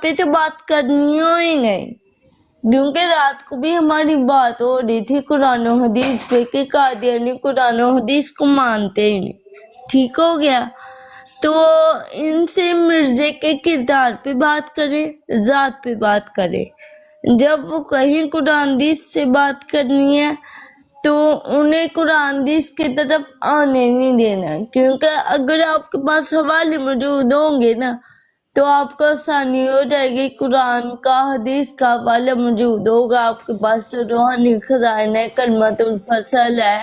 پہ تو بات کرنی ہو ہی نہیں، کیونکہ رات کو بھی ہماری بات ہو رہی تھی قرآن و حدیث پہ کہ قادیانی قرآن و حدیث کو مانتے ہی نہیں. ٹھیک ہو گیا؟ تو ان سے مرزے کے کردار پہ بات کرے، ذات پہ بات کرے. جب وہ کہیں قرآن حدیث سے بات کرنی ہے تو انہیں قرآن حدیث کی طرف آنے نہیں دینا، کیونکہ اگر آپ کے پاس حوالے موجود ہوں گے نا تو آپ کو آسانی ہو جائے گی. قرآن کا حدیث کا حوالہ موجود ہوگا آپ کے پاس، تو روحانی خزائن ہے، کلمۃ الفصل ہے.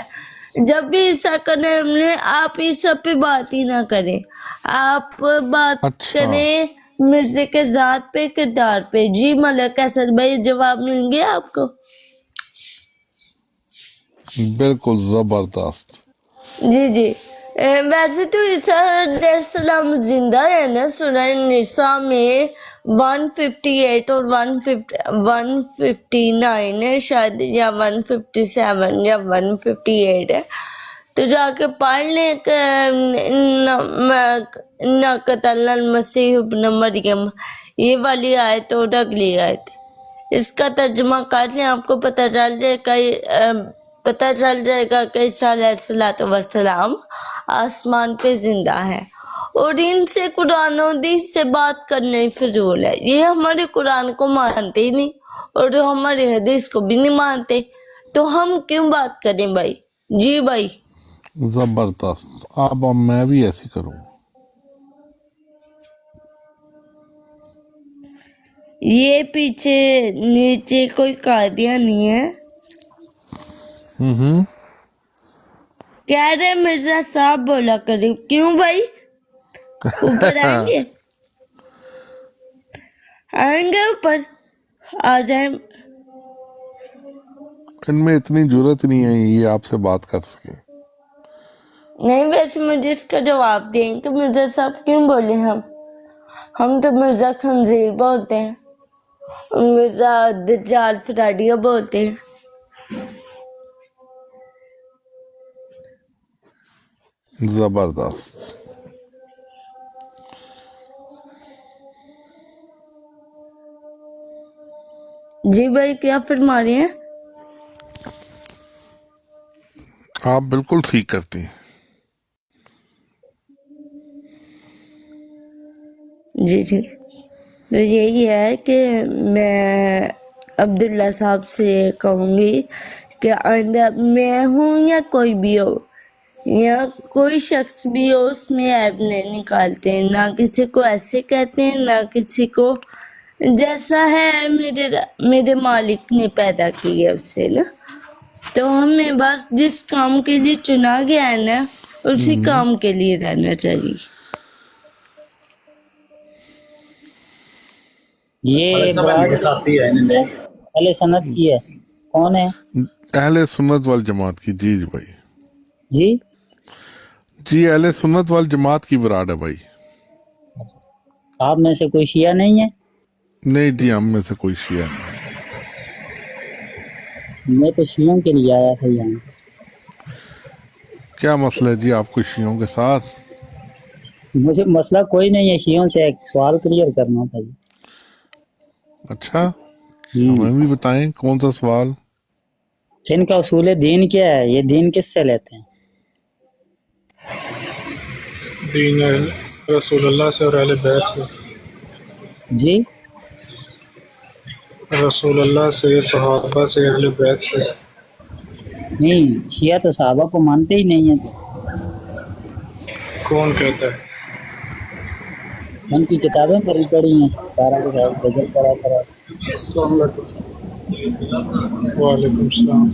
جب بھی عیسیٰ کا نام لیں آپ عیسیٰ پہ بات ہی نہ کریں، آپ بات اچھا کریں مرزے کے ذات پہ، کردار پہ. جی ملک اسد بھائی جواب مل گیا آپ کو؟ بالکل زبردست. جی جی. ویسے تو عیسیٰ علیہ السلام زندہ ہے نا، سورہ نساء میں 158 اور 159 ہے شاید، یا 157 یا 158 ہے. تو جا کے پڑھ لیں کہ اِنَّا قَتَلْنَا الْمَسِیحَ ابْنَ مریم، یہ والی آیت اور اگلی آیت، اس کا ترجمہ کر لیں، آپ کو پتہ چل جائے گا کہ عیسیٰ علیہ السلام آسمان پہ زندہ ہے. اور ان سے قرآن و حدیث سے بات کرنا ہی فضول ہے. یہ ہمارے قرآن کو مانتے ہی نہیں اور ہمارے حدیث کو بھی نہیں مانتے، تو ہم کیوں بات کریں بھائی؟ جی بھائی. زبردست. اب میں بھی ایسے کروں. یہ پیچھے نیچے کوئی قادیانی ہے، ہوں کہہ رہے مرزا صاحب بولا کرے. کیوں بھائی؟ اوپر آئیں گے؟ آئیں گے اوپر؟ آ جائیں. ان میں اتنی ضرورت نہیں ہے یہ آپ سے بات کر سکے. نہیں ویسے مجھے اس کا جواب دیں کہ مرزا صاحب کیوں بولے. ہم تو مرزا خنزیر بولتے ہیں، مرزا دجال فراڈیا بولتے ہیں. زبردست. جی بھائی کیا فرما رہے ہیں؟ آپ بالکل ٹھیک کرتی ہیں. جی جی. تو یہی ہے کہ میں عبداللہ صاحب سے کہوں گی کہ آئندہ میں ہوں یا کوئی بھی ہو یا کوئی شخص بھی ہو، اس میں عیب نہیں نکالتے ہیں، نہ کسی کو ایسے کہتے ہیں نہ کسی کو. جیسا ہے میرے مالک نے پیدا کی ہے اسے نا، تو ہمیں بس جس کام کے لیے چنا گیا ہے نا اسی کام کے لیے رہنا چاہیے. یہ براد اہل سنت کی ہے، کون ہے؟ اہل سنت والجماعت کی. جی جی بھائی. جی جی اہل سنت والجماعت کی براڈ ہے بھائی. آپ میں سے کوئی شیعہ نہیں ہے؟ نہیں جی ہم میں سے کوئی شیعہ نہیں. میں تو شیعوں کے لیے آیا تھا یہاں. کیا مسئلہ ہے جی آپ کو شیعوں کے ساتھ؟ مجھے مسئلہ کوئی نہیں ہے، شیعوں سے ایک سوال کلیئر کرنا تھا جی. اچھا ہمیں بھی بتائیں کون سا سوال. ان کا اصول دین کیا ہے؟ یہ دین کس سے لیتے ہیں؟ دین رسول اللہ سے اور اہل بیت سے. جی رسول اللہ سے، صحابہ سے، اہل بیت سے. نہیں، شیعہ تو صحابہ کو مانتے ہی نہیں ہیں. کون کہتا ہے؟ ان کی کتابیں پڑھی ہیں، سارا کے ساتھ غزل پڑھا کرا. السلام علیکم. وعلیکم السلام.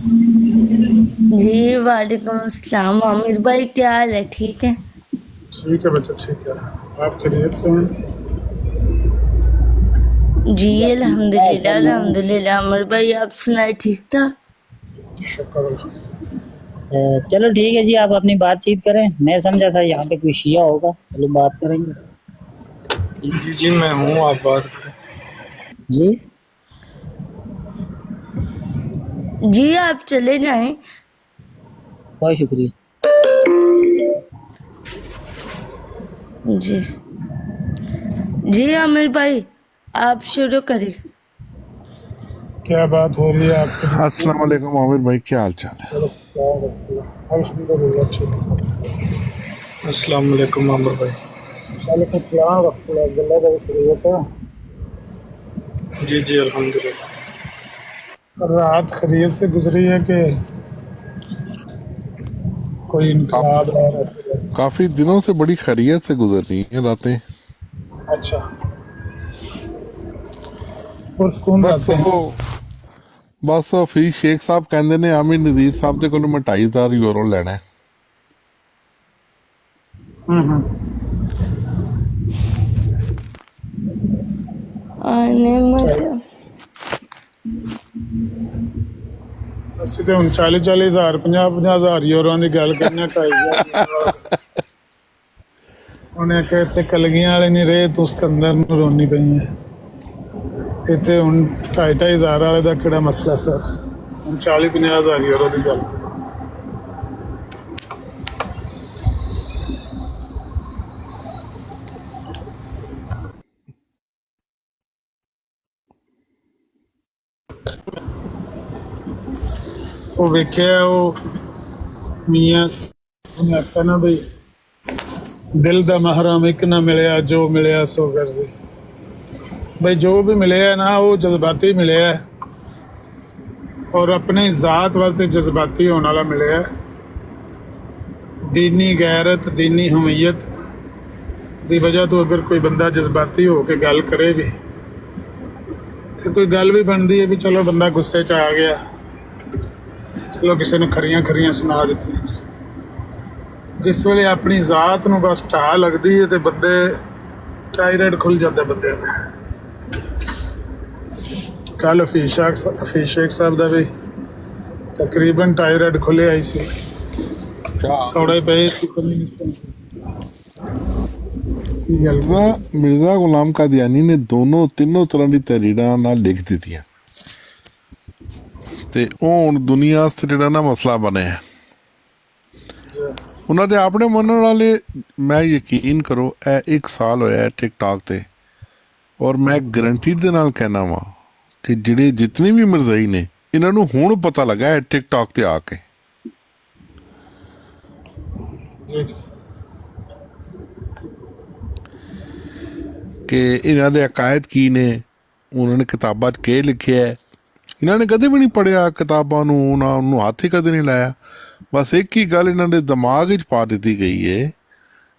جی وعلیکم السلام. عامر بھائی کیا حال ہے؟ ٹھیک ہے؟ ٹھیک ہے بچہ، ٹھیک ہے. آپ خیریت سے ہیں؟ جی الحمدللہ. عامر بھائی آپ سنائے ٹھیک ٹھاک؟ شکر اللہ. چلو ٹھیک ہے جی، آپ اپنی بات چیت کریں. میں سمجھا تھا یہاں پہ کوئی شیعہ ہوگا، چلو بات کریں گے. جی جی میں ہوں، آپ بات کریں. جی جی آپ چلے جائیں. بہت شکریہ. جی جی عامر بھائی आप शुरू करें। क्या बात हो रही है आपके? अस्सलाम वालेकुम आमिर भाई, क्या हाल चाल है? अस्सलाम वालेकुम आमिर भाई। जी जी अल्हम्दुलिल्लाह। रात खैरियत से गुजरी है कि कोई इनकलाब रहा है? काफी दिनों से बड़ी खैरियत से गुजर रही हैं रातें। अच्छा, पुरसकून बस रहते हैं। ਉਹ ਫੀ ਸ਼ੇਖ ਸਾਹਿਬ ਕਹਿੰਦੇ ਨੇ ਆਮਿਰ ਨਜ਼ੀਰ ਸਾਹਿਬ ਦੇ ਕੋਲੋਂ ਮੈਂ 2500 ਯੂਰੋ ਲੈਣਾ ਹੈ। आने मत। ਅਸੀਂ ਤੇ ਹੁਣ 40,000 50,000 ਯੂਰੋ ਦੀ ਗੱਲ ਕਰਨੇ 2,500 ਉਹਨੇ ਕਿ ਇੱਥੇ ਕਲਗੀਆਂ ਵਾਲੇ ਨਹੀਂ ਰਹੇ ਤੂੰ ਸਿਕੰਦਰ ਨੂੰ ਰੋਣੀ ਪਈ ਹੈ। ਇੱਥੇ ਹੁਣ 2,500 ਵਾਲੇ ਦਾ ਕਿਹੜਾ ਮਸਲਾ ਸਰ, ਹੁਣ 40-50,000 ਯੂਰੋ ਦੀ ਗੱਲ। ਉਹ ਵੇਖਿਆ ਉਹ ਮੀਆਂ ਉਹਨੇ ਆਖਿਆ ਨਾ ਬਈ ਦਿਲ ਦਾ ਮਹਿਰਮ ਇੱਕ ਨਾ ਮਿਲਿਆ, ਜੋ ਮਿਲਿਆ ਸੋ ਗਰਜ਼ੀ। ਬਈ ਜੋ ਵੀ ਮਿਲਿਆ ਨਾ ਉਹ ਜਜ਼ਬਾਤੀ ਮਿਲਿਆ ਔਰ ਆਪਣੀ ਜ਼ਾਤ ਵਾਸਤੇ ਜਜ਼ਬਾਤੀ ਹੋਣ ਵਾਲਾ ਮਿਲਿਆ। ਦੀਨੀ ਗੈਰਤ ਦੀਨੀ ਹਮੀਅਤ ਦੀ ਵਜ੍ਹਾ ਤੋਂ ਅਗਰ ਕੋਈ ਬੰਦਾ ਜਜ਼ਬਾਤੀ ਹੋ ਕੇ ਗੱਲ ਕਰੇ ਵੀ ਤੇ ਕੋਈ ਗੱਲ ਵੀ ਬਣਦੀ ਹੈ ਵੀ ਚਲੋ ਬੰਦਾ ਗੁੱਸੇ 'ਚ ਆ ਗਿਆ, ਚਲੋ ਕਿਸੇ ਨੂੰ ਖਰੀਆਂ ਸੁਣਾ ਦਿੱਤੀਆਂ। ਜਿਸ ਵੇਲੇ ਆਪਣੀ ਜ਼ਾਤ ਨੂੰ ਬਸ ਢਾਹ ਲੱਗਦੀ ਹੈ ਤੇ ਬੰਦੇ ਟਾਇਰਡ ਖੁੱਲ ਜਾਂਦਾ ਬੰਦੇ ਦਾ। ਕੱਲ ਹਫੀਜ਼ ਸ਼ੇਖ ਸਾਹਿਬ ਦਾ ਵੀ ਤਕਰੀਬਨ ਟਾਇਰਡ ਖੁੱਲਿਆ ਹੀ ਸੀ, ਸੌੜੇ ਪਏ ਸੀ ਮਿਰਜ਼ਾ ਗੁਲਾਮ ਕਾਦੀਆਨੀ ਨੇ ਤਿੰਨੋਂ ਤਰ੍ਹਾਂ ਦੀ ਤਹਿਰੀਰਾਂ ਨਾਲ ਲਿਖ ਦਿੱਤੀਆਂ ਤੇ ਉਹ ਹੁਣ ਦੁਨੀਆ ਵਾਸਤੇ ਜਿਹੜਾ ਨਾ ਮਸਲਾ ਬਣਿਆ। ਉਹਨਾਂ ਦੇ ਆਪਣੇ ਮੰਨਣ ਵਾਲੇ, ਮੈਂ ਯਕੀਨ ਕਰੋ ਇਹ 1 ਸਾਲ ਹੋਇਆ ਟਿਕਟੌਕ ਤੇ, ਔਰ ਮੈਂ ਗਰੰਟੀ ਦੇ ਨਾਲ ਕਹਿਣਾ ਵਾ ਕਿ ਜਿਹੜੇ ਜਿਤਨੇ ਵੀ ਮਿਰਜ਼ਾਈ ਨੇ ਇਹਨਾਂ ਨੂੰ ਹੁਣ ਪਤਾ ਲੱਗਾ ਹੈ ਟਿਕਟੌਕ ਤੇ ਆ ਕੇ ਕਿ ਇਹਨਾਂ ਦੇ ਅਕਾਇਦ ਕੀ ਨੇ, ਉਹਨਾਂ ਨੇ ਕਿਤਾਬਾਂ 'ਚ ਕੀ ਲਿਖਿਆ ਹੈ। ਇਹਨਾਂ ਨੇ ਕਦੇ ਵੀ ਨਹੀਂ ਪੜ੍ਹਿਆ ਕਿਤਾਬਾਂ ਨੂੰ, ਉਹਨੂੰ ਹੱਥ ਹੀ ਕਦੇ ਨਹੀਂ ਲਾਇਆ। ਬਸ ਇੱਕ ਹੀ ਗੱਲ ਇਹਨਾਂ ਦੇ ਦਿਮਾਗ 'ਚ ਪਾ ਦਿੱਤੀ ਗਈ ਹੈ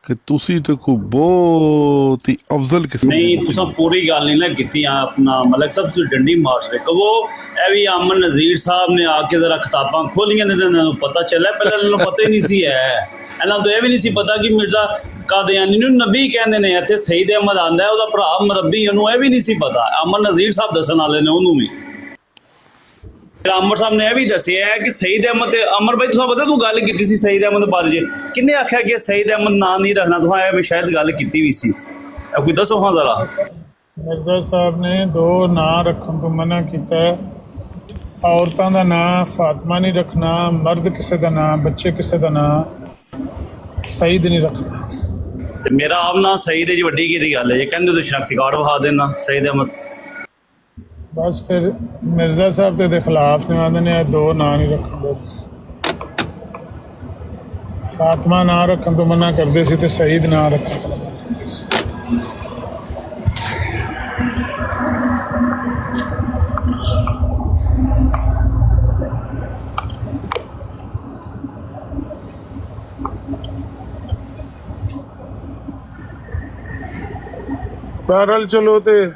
ਕਿ ਤੁਸੀਂ ਤਾਂ ਕੋਈ ਬਹੁਤ ਹੀ ਅਫਜ਼ਲ ਕਿਸਮ ਨਹੀਂ, ਤੁਸੀਂ ਪੂਰੀ ਗੱਲ ਨਹੀਂ ਨਾ ਕੀਤੀ। ਆਪਣਾ ਮਲਕ ਸਾਹਿਬ ਤੁਸੀਂ ਡੰਡੀ ਮਾਰ ਰਹੇ ਕਹੋ ਇਹ ਵੀ ਅਮਨ ਨਜ਼ੀਰ ਸਾਹਿਬ ਨੇ ਆ ਕੇ ਜ਼ਰਾ ਕਿਤਾਬਾਂ ਖੋਲੀਆਂ ਨੇ ਤੇ ਇਹਨਾਂ ਨੂੰ ਪਤਾ ਚੱਲਿਆ। ਪਹਿਲਾਂ ਇਹਨਾਂ ਨੂੰ ਪਤਾ ਹੀ ਨਹੀਂ ਸੀ। ਇਹਨਾਂ ਤੋਂ ਇਹ ਵੀ ਨਹੀਂ ਸੀ ਪਤਾ ਕਿ ਮਿਰਜ਼ਾ ਕਾਦੀਆਨੀ ਨੂੰ ਨਬੀ ਕਹਿੰਦੇ ਨੇ। ਇੱਥੇ ਸਈਦ ਅਹਿਮਦ ਆਉਂਦਾ, ਉਹਦਾ ਭਰਾ ਮਰਬੀ, ਉਹਨੂੰ ਇਹ ਵੀ ਨਹੀਂ ਸੀ ਪਤਾ। ਅਮਨ ਨਜ਼ੀਰ ਸਾਹਿਬ ਦੱਸਣ ਵਾਲੇ ਨੇ ਉਹਨੂੰ ਵੀ। ਅਮਰ ਸਾਹਿਬ ਨੇ ਇਹ ਵੀ ਦੱਸਿਆ ਹੈ ਕਿ ਸਈਦ ਅਹਿਮਦ ਤੇ ਅਮਰ ਭਾਈ ਤੁਸੀਂ ਪਤਾ ਤੂੰ ਗੱਲ ਕੀਤੀ ਸੀ ਸਈਦ ਅਹਿਮਦ ਬਾਰੇ, ਜੇ ਕਿੰਨੇ ਆਖਿਆ ਕਿ ਸਈਦ ਅਹਿਮਦ ਨਾਂ ਨਹੀਂ ਰੱਖਣਾ, ਤੁਸੀਂ ਇਹ ਵੀ ਸ਼ਾਇਦ ਗੱਲ ਕੀਤੀ ਵੀ ਸੀ, ਕੋਈ ਦੱਸੋ ਹਾਂ ਜ਼ਰਾ। ਮਿਰਜ਼ਾ ਸਾਹਿਬ ਨੇ 2 ਨਾਂ ਰੱਖਣ ਤੋਂ ਮਨਾ ਕੀਤਾ ਹੈ। ਔਰਤਾਂ ਦਾ ਨਾਂ ਫਾਤਮਾ ਨਹੀਂ ਰੱਖਣਾ, ਮਰਦ ਕਿਸੇ ਦਾ ਨਾਂ, ਬੱਚੇ ਕਿਸੇ ਦਾ ਨਾਂ ਸਈਦ ਨਹੀਂ ਰੱਖਣਾ। ਤੇ ਮੇਰਾ ਆਪ ਨਾਂ ਸਈਦ ਹੈ ਜੀ, ਵੱਡੀ ਕਿਹੜੀ ਗੱਲ ਹੈ ਜੇ ਕਹਿੰਦੇ ਤੁਸੀਂ ਸ਼ਨਾਖਤੀ ਕਾਰਡ ਵਿਖਾ ਦੇਣਾ ਸਈਦ ਅਹਿਮਦ। ਬਸ ਫਿਰ ਮਿਰਜ਼ਾ ਸਾਹਿਬ ਦੇ ਖਿਲਾਫ ਨੇ ਆਉਂਦੇ ਨੇ 2 ਨਾਂ ਨਹੀਂ ਰੱਖਦੇ। ਫਾਤਮਾ ਨਾਂ ਰੱਖਣ ਤੋਂ ਮਨਾ ਕਰਦੇ ਸੀ ਤੇ ਸਈਦ ਨਾਂ ਰੱਖਣ ਤੋਂ ਮਨਾ ਕਰਦੇ ਸੀ। ਬਹਰਹਾਲ ਚਲੋ ਤੇ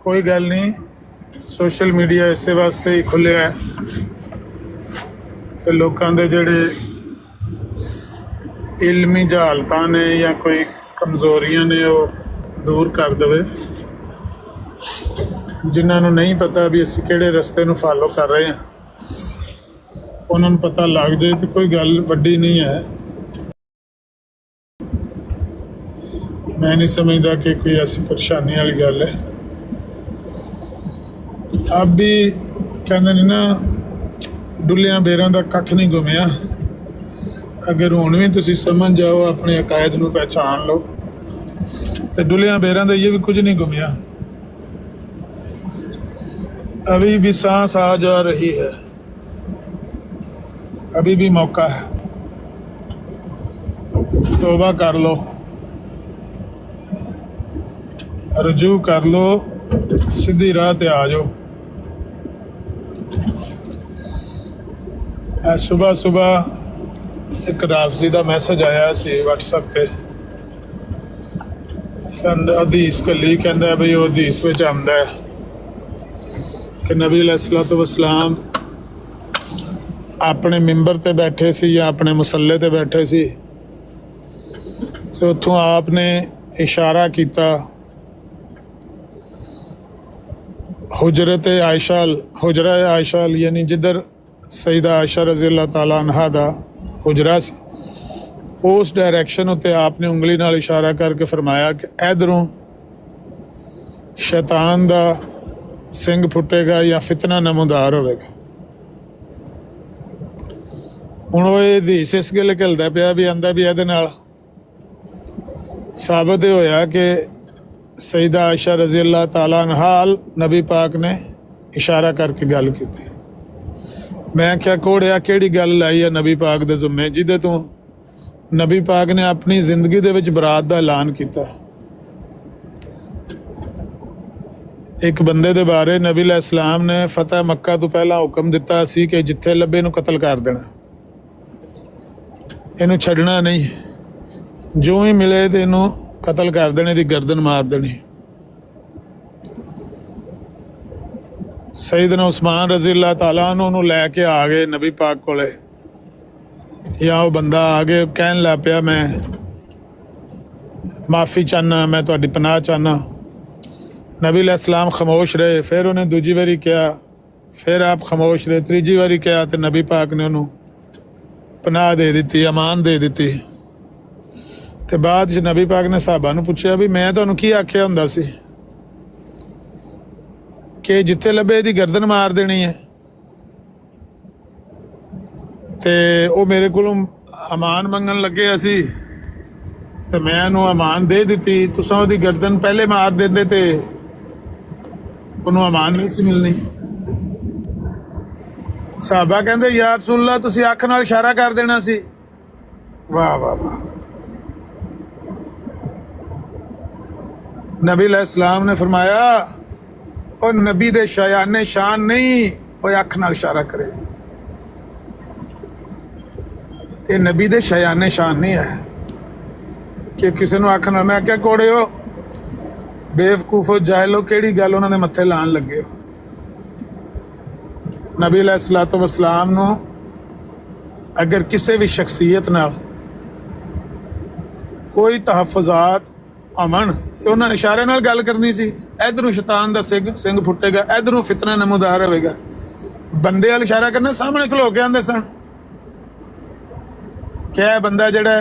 ਕੋਈ ਗੱਲ ਨਹੀਂ, ਸੋਸ਼ਲ ਮੀਡੀਆ ਇਸੇ ਵਾਸਤੇ ਹੀ ਖੁੱਲਿਆ ਹੈ ਕਿ ਲੋਕਾਂ ਦੇ ਜਿਹੜੇ ਇਲਮੀ ਜਹਾਲਤਾਂ ਨੇ ਜਾਂ ਕੋਈ ਕਮਜ਼ੋਰੀਆਂ ਨੇ ਉਹ ਦੂਰ ਕਰ ਦੇਵੇ। ਜਿਨ੍ਹਾਂ ਨੂੰ ਨਹੀਂ ਪਤਾ ਵੀ ਅਸੀਂ ਕਿਹੜੇ ਰਸਤੇ ਨੂੰ ਫਾਲੋ ਕਰ ਰਹੇ ਹਾਂ, ਉਹਨਾਂ ਨੂੰ ਪਤਾ ਲੱਗ ਜਾਏ ਤੇ ਕੋਈ ਗੱਲ ਵੱਡੀ ਨਹੀਂ ਹੈ। ਮੈਂ ਨਹੀਂ ਸਮਝਦਾ ਕਿ ਕੋਈ ਐਸੀ ਪਰੇਸ਼ਾਨੀ ਵਾਲੀ ਗੱਲ ਹੈ। ਆਪ ਵੀ ਕਹਿੰਦੇ ਨੇ ਨਾ ਡੁੱਲਿਆਂ ਬੇਰਾਂ ਦਾ ਕੱਖ ਨਹੀਂ ਗੁੰਮਿਆ। ਅਗਰ ਹੁਣ ਵੀ ਤੁਸੀਂ ਸਮਝ ਜਾਓ, ਆਪਣੇ ਅਕਾਇਦ ਨੂੰ ਪਹਿਚਾਣ ਲਓ ਤੇ ਡੁੱਲਿਆਂ ਬੇਰਾਂ ਦਾ ਇਹ ਵੀ ਕੁਝ ਨਹੀਂ ਗੁੰਮਿਆ। अभी भी सांस आ जा रही है, अभी भी मौका है, तौबा कर लो, रजू कर लो, सीधी राह ते आ जाओ। सुबह सुबह एक राफजी का मैसेज आया सी WhatsApp पे, कहंदा हदीस कली कहंदा बई वो हदीस विच आंदा है कि नबी अलैहिस्सलातु वस्सलाम अपने मिंबर ते बैठे सी या अपने मुसल्ले ते बैठे सी ते उत्थों आपने इशारा किया हुजरा आयशा यानी जिधर सईदा आयशा रज़ी अल्लाह ताला अन्हा दा हुजरा सी, उस डायरैक्शन उत्ते आपने उंगली नाल इशारा करके फरमाया कि इधरों शैतान दा सिंह फुटेगा या फितना नमूदार होगा। हुण ओह हदीस इस गल घलदा पिया भी आंदा भी इहदे नाल साबित होया कि सईदा आयशा रज़ी अल्लाह ताला अन्हा नबी पाक ने इशारा करके गल की। मैं क्या कोड़िया किहड़ी गल लाई है नबी पाक दे जुम्मे जिहदे तों नबी पाक ने अपनी जिंदगी दे विच बरात दा ऐलान किया। एक बंदे दे बारे नबी अलैहिस्सलाम ने फतह मक्का तो पहला हुक्म दिता सी कि जिथे लभे नूं कतल कर देना, इनू छड्डना नहीं, जो ही मिले तो इनू कतल कर देने दी गर्दन मार देनी। सईदना उस्मान रज़ी अल्लाह ताला अन्हु लैके आ गए नबी पाक कोले, या वो बंदा आगे कहन लग पिया मैं माफ़ी चाहना, मैं तुहाडी पनाह चाहना। नबी अलैहिस्सलाम खामोश रहे, फिर उन्हें दूजी बारी कहा, फिर आप खामोश रहे, तीजी बारी कहा तो नबी पाक ने उन्होंने पनाह दे दी, अमान दे दी। तो बाद च नबी पाक ने साहबा नूं पुछया भी मैं तुहानूं की आख्या हुंदा सी कि जिथे लभे इहदी गर्दन मार देनी है, ते वो मेरे कोलों अमान मंगन लगे असी ते मैं उन्होंने अमान दे दी, तुसां उहदी गर्दन पहले मार देंदे ते उन्होंने अमान नहीं सी मिलनी। साहबा कहंदे या रसूलल्लाह तुसीं अख नाल इशारा कर देना सी। वाह वाह वाह। नबी अलैहिस्सलाम ने फरमाया और नबी दे शायाने शान नहीं वो अख नाल इशारा करे, ये नबी दे शायाने शान नहीं है कि किसी नूं अख नाल। मैं क्या कोड़े हो बेवकूफो जाहिलो केड़ी गल उन्हां दे मत्थे लाण लगे हो। नबी अलैहिस्सलातु वस्सलाम नूं अगर किसी भी शख्सियत नाल कोई तहफ़ुज़ात अमन तो उन्होंने इशारे नाल गल करनी सी, इधरों शैतान दा सिंह फुटेगा, इधरों फितना नमूदार होगा। बंदे वाल इशारा करना, सामने खलो के आंदे सन क्या बंदा जड़ा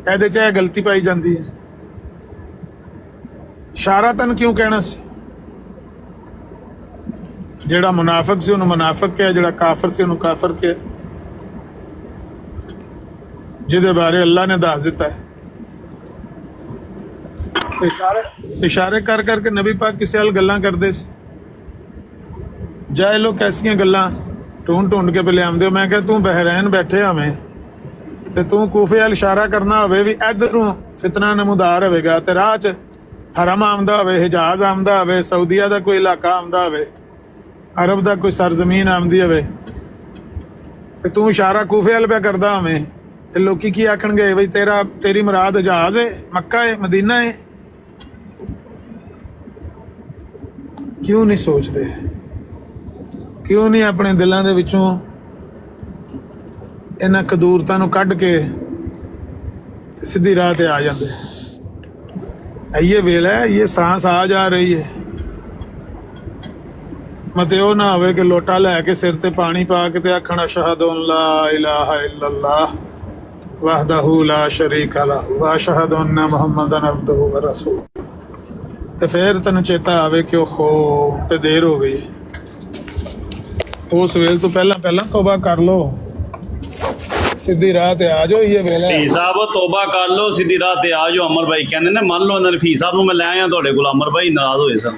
इहदे च गलती पाई जाती है, इशारा तन क्यों कहना सी। जड़ा मुनाफिक सी उन्होंने मुनाफिक कहा, जड़ा काफर सी उन्होंने काफर कहा, जिहदे बारे अल्लाह ने दस दिता है। इशारे कर करके नबी पाक किसी हाल गल्लां करते जाए लोग कैसियां गल्लां ढूंढ ढूंढ के पे लियादे। मैं क्या तू बहरैन बैठे हमें तो तू कूफे वाल इशारा करना हो भी इधरों फितना नमूदार होगा, तो राह च हरम आमदा हो, हिजाज आमदा हो, सऊदीया का कोई इलाका आमदा हो, अरब का कोई सरजमीन आमदी हो, तो तू इशारा कूफे वाल पे करता हमें तो लोग की आखणगे बई तेरी मुराद हिजाज है, मक्का है, मदीना है। क्यों नहीं सोचते, क्यों नहीं अपने दिलों के विचों इन्हां कदूरतां नूं कढ के सीधी राह ते आ जाते। ये वेला है, ये सांस आ जा रही है, मते ओ ना होवे कि लोटा लैके सिर ते पानी पा के ते आखण अशहदु अन ला इलाहा इल्लल्लाह वहदहू ला शरीका लहू व अशहदु अन्ना मुहम्मदन अब्दुहू व रसूलुहू, ते फिर तेन चेता आवे कि ओहो ते देर हो गई। उस वेल तो पहला पहला तौबा कर लो, सीधी राह ते आ जाओ। ये वेला फी साहब तौबा कर लो, सीधी राह ते आ जाओ। अमर भाई कहते ने मान लो इन्होंने फी साहब नूं मैं लै आया तुहाडे कोल, अमर भाई नाराज होए सन।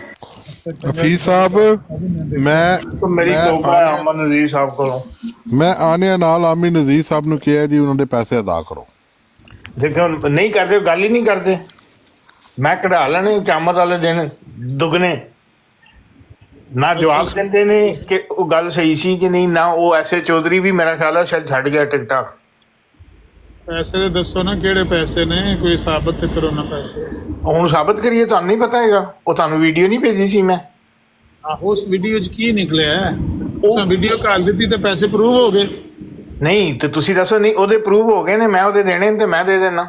हफीज साहब मैं तो मेरी मैं तौबा है आने अमन नजीर साहब को। मैं आने नाल आमी नज़ीर साहब ਨੂੰ ਕਿਹਾ ਜੀ ਉਹਨਾਂ ਦੇ ਪੈਸੇ ਅਦਾ ਕਰੋ। देखो नहीं करते, गल ही नहीं करते। मैं कढ़ा लेने क्यामत वाले दिन दुगने, ना जवाब देंदे ने कि वो गल सही सी कि नहीं, ना वो ऐसे चौधरी भी मेरा ख्याल है शायद छड़ गया टिकटॉक। ਪੈਸੇ ਦੇ ਦੱਸੋ ਨਾ ਕਿਹੜੇ ਪੈਸੇ ਨੇ, ਕੋਈ ਸਾਬਤ ਤੇ ਕਰੋ ਨਾ ਪੈਸੇ। ਹੁਣ ਸਾਬਤ ਕਰੀਏ, ਤੁਹਾਨੂੰ ਨਹੀਂ ਪਤਾ ਹੈਗਾ? ਉਹ ਤੁਹਾਨੂੰ ਵੀਡੀਓ ਨਹੀਂ ਭੇਜੀ ਸੀ ਮੈਂ? ਆਹੋ ਉਸ ਵੀਡੀਓ 'ਚ ਕੀ ਨਿਕਲਿਆ ਹੈ? ਉਸ ਵੀਡੀਓ ਕਾਲ ਦਿੱਤੀ ਤੇ ਪੈਸੇ ਪ੍ਰੂਵ ਹੋ ਗਏ। ਨਹੀਂ ਤੇ ਤੁਸੀਂ ਦੱਸੋ। ਨਹੀਂ ਉਹਦੇ ਪ੍ਰੂਵ ਹੋ ਗਏ ਨੇ, ਮੈਂ ਉਹਦੇ ਦੇਣੇ ਨੇ ਤੇ ਮੈਂ ਦੇ ਦੇਣਾ।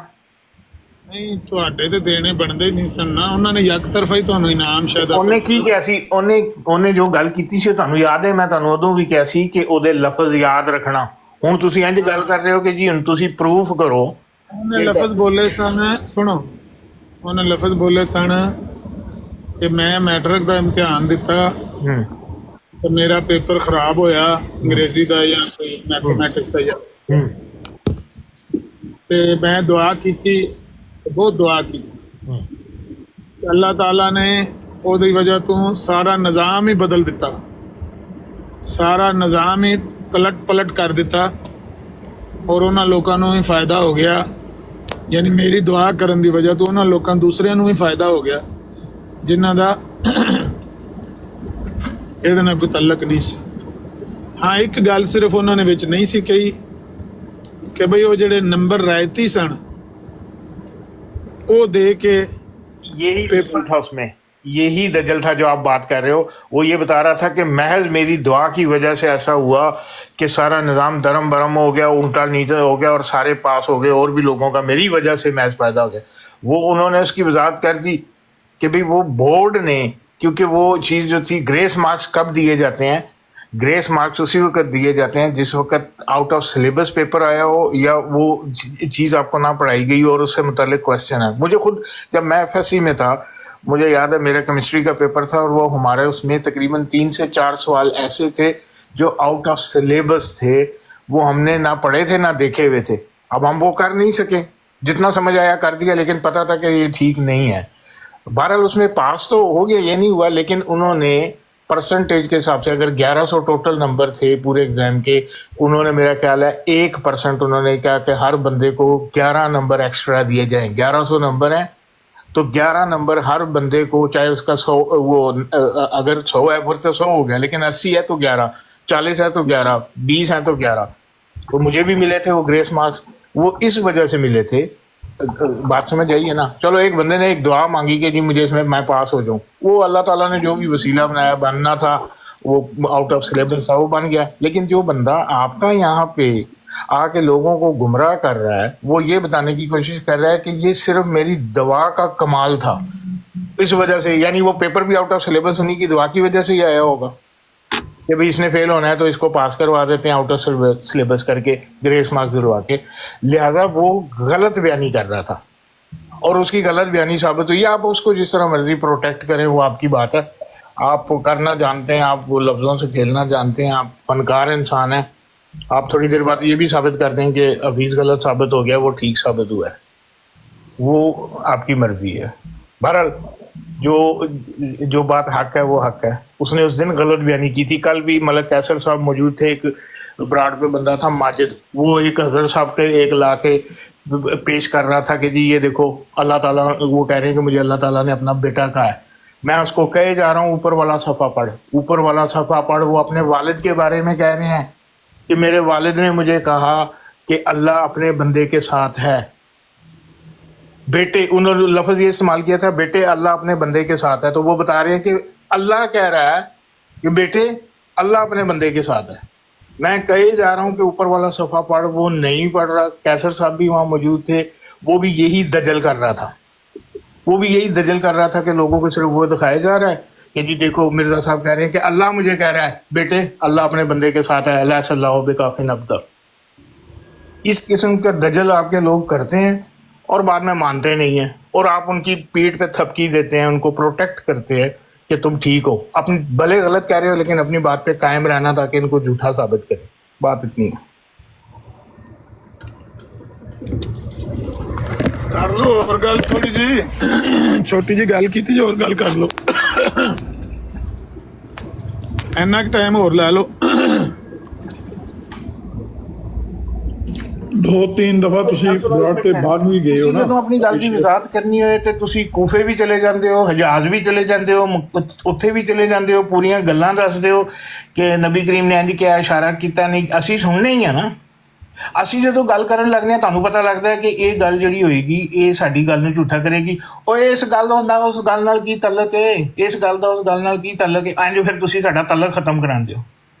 ਨਹੀਂ ਤੁਹਾਡੇ ਤੇ ਦੇਣੇ ਬਣਦੇ ਹੀ ਨਹੀਂ ਸਨ ਨਾ, ਉਹਨਾਂ ਨੇ ਇੱਕ ਤਰਫਾ ਹੀ ਤੁਹਾਨੂੰ ਇਨਾਮ ਸ਼ਾਇਦ ਉਹਨੇ ਕੀ ਕਿਹਾ ਸੀ? ਉਹਨੇ ਜੋ ਗੱਲ ਕੀਤੀ ਸੀ ਤੁਹਾਨੂੰ ਯਾਦ ਹੈ? ਮੈਂ ਤੁਹਾਨੂੰ ਉਦੋਂ ਵੀ ਕਿਹਾ ਸੀ ਕਿ ਉਹਦੇ ਲਫ਼ਜ਼ ਯਾਦ ਰੱਖਣਾ। ਹੁਣ ਤੁਸੀਂ ਇੰਜ ਗੱਲ ਕਰ ਰਹੇ ਹੋ ਕਿ ਜੀ ਹੁਣ ਤੁਸੀਂ ਪ੍ਰੂਫ ਕਰੋ। ਉਹਨੇ ਲਫ਼ਜ਼ ਬੋਲੇ ਸਨ, ਸੁਣੋ, ਉਹਨੇ ਲਫ਼ਜ਼ ਬੋਲੇ ਸਨ ਕਿ ਮੈਂ ਮੈਟ੍ਰਿਕ ਦਾ ਇਮਤਿਹਾਨ ਦਿੱਤਾ ਹੂੰ ਤੇ ਮੇਰਾ ਪੇਪਰ ਖਰਾਬ ਹੋਇਆ ਅੰਗਰੇਜ਼ੀ ਦਾ ਜਾਂ ਕੋਈ ਮੈਥਮੈਟਿਕਸ ਦਾ ਜਾਂ, ਹੂੰ ਤੇ ਮੈਂ ਦੁਆ ਕੀਤੀ, ਬਹੁਤ ਦੁਆ ਕੀਤੀ। ਹੂੰ ਅੱਲਾਹ ਤਾਲਾ ਨੇ ਉਹਦੀ ਵਜ੍ਹਾ ਤੋਂ ਸਾਰਾ ਨਿਜ਼ਾਮ ਹੀ ਬਦਲ ਦਿੱਤਾ, ਸਾਰਾ ਨਿਜ਼ਾਮ ਹੀ ਤਲਟ ਪਲਟ ਕਰ ਦਿੱਤਾ ਔਰ ਉਹਨਾਂ ਲੋਕਾਂ ਨੂੰ ਵੀ ਫਾਇਦਾ ਹੋ ਗਿਆ। ਯਾਨੀ ਮੇਰੀ ਦੁਆ ਕਰਨ ਦੀ ਵਜ੍ਹਾ ਤੋਂ ਉਹਨਾਂ ਲੋਕਾਂ ਦੂਸਰਿਆਂ ਨੂੰ ਵੀ ਫਾਇਦਾ ਹੋ ਗਿਆ ਜਿਨ੍ਹਾਂ ਦਾ ਇਹਦੇ ਨਾਲ ਕੋਈ ਤਲਕ ਨਹੀਂ ਸੀ। ਹਾਂ ਇੱਕ ਗੱਲ ਸਿਰਫ ਉਹਨਾਂ ਨੇ ਵਿੱਚ ਨਹੀਂ ਸੀ ਕਹੀ ਕਿ ਬਈ ਉਹ ਜਿਹੜੇ ਨੰਬਰ ਰਾਇਤੀ ਸਨ वो दे के यही दजल था उसमें, यही दजल था जो आप बात कर रहे हो। वो ये बता रहा था कि महज मेरी दुआ की वजह से ऐसा हुआ कि सारा निज़ाम दरम बरम हो गया, उल्टा नीचे हो गया और सारे पास हो गए और भी लोगों का मेरी वजह से मैच पैदा हो गया। वो उन्होंने उसकी वजाहत कर दी कि भाई वो बोर्ड ने, क्योंकि वो चीज़ जो थी, ग्रेस मार्क्स कब दिए जाते हैं? ग्रेस मार्क्स उसी वक्त दिए जाते हैं जिस वक्त आउट ऑफ सिलेबस पेपर आया हो या वो चीज़ आपको ना पढ़ाई गई हो और उससे मुतालिक क्वेश्चन है। मुझे खुद जब मैं FSC में था, मुझे याद है मेरा केमिस्ट्री का पेपर था और वो हमारे उसमें तकरीबन 3 से 4 सवाल ऐसे थे जो आउट ऑफ सिलेबस थे, वो हमने ना पढ़े थे ना देखे हुए थे। अब हम वो कर नहीं सके, जितना समझ आया कर दिया, लेकिन पता था कि ये ठीक नहीं है। बहरहाल उसमें पास तो हो गया, ये नहीं हुआ, लेकिन उन्होंने परसेंटेज के हिसाब से अगर 1100 टोटल नंबर थे पूरे एग्जाम के, उन्होंने मेरा ख्याल है 1% उन्होंने कहा कि हर बंदे को 11 नंबर एक्स्ट्रा दिए जाएं। 1100 नंबर हैं तो 11 नंबर हर बंदे को, चाहे उसका 100 वो अगर 100 है फिर तो 100 हो गया, लेकिन 80 है तो 11, 40 है तो 11, 20 है तो 11। तो मुझे भी मिले थे वो ग्रेस मार्क्स, वो इस वजह से मिले थे। बात समझ आई है ना? चलो एक बंदे ने एक दुआ मांगी कि जी मुझे इसमें मैं पास हो जाऊं, वो अल्लाह ताला ने जो भी वसीला बनाया, बनना था वो आउट ऑफ सिलेबस था, वो बन गया। लेकिन जो बंदा आपका यहाँ पे आके लोगों को गुमराह कर रहा है, वो ये बताने की कोशिश कर रहा है कि ये सिर्फ मेरी दवा का कमाल था, इस वजह से, यानी वो पेपर भी आउट ऑफ सिलेबस उन्हीं की दुआ की वजह से ही आया होगा कि भाई इसने फेल होना है तो इसको पास करवा देते हैं आउट ऑफ सिलेबस करके, ग्रेस मार्क्स दिलवा के। लिहाजा वो गलत बयानी कर रहा था और उसकी गलत बयानी साबित हुई। आप उसको जिस तरह मर्जी प्रोटेक्ट करें वो आपकी बात है, आप करना जानते हैं, आप वो लफ्ज़ों से खेलना जानते हैं, आप फनकार इंसान हैं। आप थोड़ी देर बाद ये भी साबित कर दें कि हफीज़ गलत साबित हो गया, वो ठीक साबित हुआ है, वो आपकी मर्जी है। बहरहाल जो बात हक है वो हक है। उसने उस दिन गलत बयानी की थी। कल भी मलक कैसर साहब मौजूद थे, एक ब्राड पे बंदा था माजिद, वो एक हज़रत साहब के एक ला के पेश कर रहा था कि जी ये देखो अल्लाह ताला, वो कह रहे हैं कि मुझे अल्लाह ताला ने अपना बेटा कहा है। मैं उसको कहे जा रहा हूँ ऊपर वाला सफ़ा पढ़, ऊपर वाला सफ़ा पढ़। वो अपने वालिद के बारे में कह रहे हैं कि मेरे वालिद ने मुझे कहा कि अल्लाह अपने बंदे के साथ है। बेटे, उन्होंने लफ्ज़ ये इस्तेमाल किया था, बेटे अल्लाह अपने बंदे के साथ है। तो वो बता रहे हैं कि अल्लाह कह रहा है कि बेटे अल्लाह अपने बंदे के साथ है। मैं कहे जा रहा हूँ कि ऊपर वाला सफ़ा पढ़, वो नहीं पढ़ रहा। कैसर साहब भी वहाँ मौजूद थे, वो भी यही दजल कर रहा था, वो भी यही दजल कर रहा था कि लोगों को सिर्फ वो दिखाया जा रहा है कि जी देखो मिर्ज़ा साहब कह रहे हैं कि अल्लाह मुझे कह रहा है बेटे अल्लाह अपने बंदे के साथ है, अल्लाह सल्लल्लाहु बिकाफिन अब्दा। इस किस्म का दजल आपके लोग करते हैं और बाद में मानते नहीं हैं, और आप उनकी पीठ पे थपकी देते हैं, उनको प्रोटेक्ट करते हैं कि तुम ठीक हो। अपनी भले गलत कह रहे हो लेकिन अपनी बात पे कायम रहना ताकि इनको झूठा साबित करें। बात इतनी है। कर लो और गल थोड़ी जी छोटी जी गल की थी, और गल कर लो। ਇੰਨਾ ਕੁ ਟਾਈਮ ਹੋਰ ਲੈ ਲਓ। 2-3 ਦਫਾ ਤੁਸੀਂ ਬਰਾੜ ਤੇ ਬਾਹਰ ਵੀ ਗਏ ਹੋ ਤੁਸੀਂ ਨਾ। ਜਦੋਂ ਆਪਣੀ ਗੱਲ ਦੀ ਵਜ਼ਾਹਤ ਕਰਨੀ ਹੋਏ ਤੇ ਤੁਸੀਂ ਕੂਫੇ ਵੀ ਚਲੇ ਜਾਂਦੇ ਹੋ, ਹਜਾਜ਼ ਵੀ ਚਲੇ ਜਾਂਦੇ ਹੋ, ਉੱਥੇ ਵੀ ਚਲੇ ਜਾਂਦੇ ਹੋ, ਪੂਰੀਆਂ ਗੱਲਾਂ ਦੱਸਦੇ ਹੋ ਕਿ ਨਬੀ ਕਰੀਮ ਨੇ ਇੰਝ ਕਿਹਾ, ਇਸ਼ਾਰਾ ਕੀਤਾ। ਨਹੀਂ, ਅਸੀਂ ਸੁਣਨੇ ਹੀ ਆ ਨਾ। ਅਸੀਂ ਜਦੋਂ ਗੱਲ ਕਰਨ ਲੱਗਦੇ ਹਾਂ ਤੁਹਾਨੂੰ ਪਤਾ ਲੱਗਦਾ ਹੈ ਕਿ ਇਹ ਗੱਲ ਜਿਹੜੀ ਹੋਏਗੀ ਇਹ ਸਾਡੀ ਗੱਲ ਨੂੰ ਝੂਠਾ ਕਰੇਗੀ। ਉਹ ਇਸ ਗੱਲ ਦਾ ਉਸ ਗੱਲ ਨਾਲ ਕੀ ਤਾਲੁਕ ਹੈ, ਇਸ ਗੱਲ ਦਾ ਉਸ ਗੱਲ ਨਾਲ ਕੀ ਤਾਲੁਕ ਹੈ, ਇੰਝ ਫਿਰ ਤੁਸੀਂ ਸਾਡਾ ਤਾਲੁਕ ਖਤਮ ਕਰਾਉਂਦੇ ਹੋ।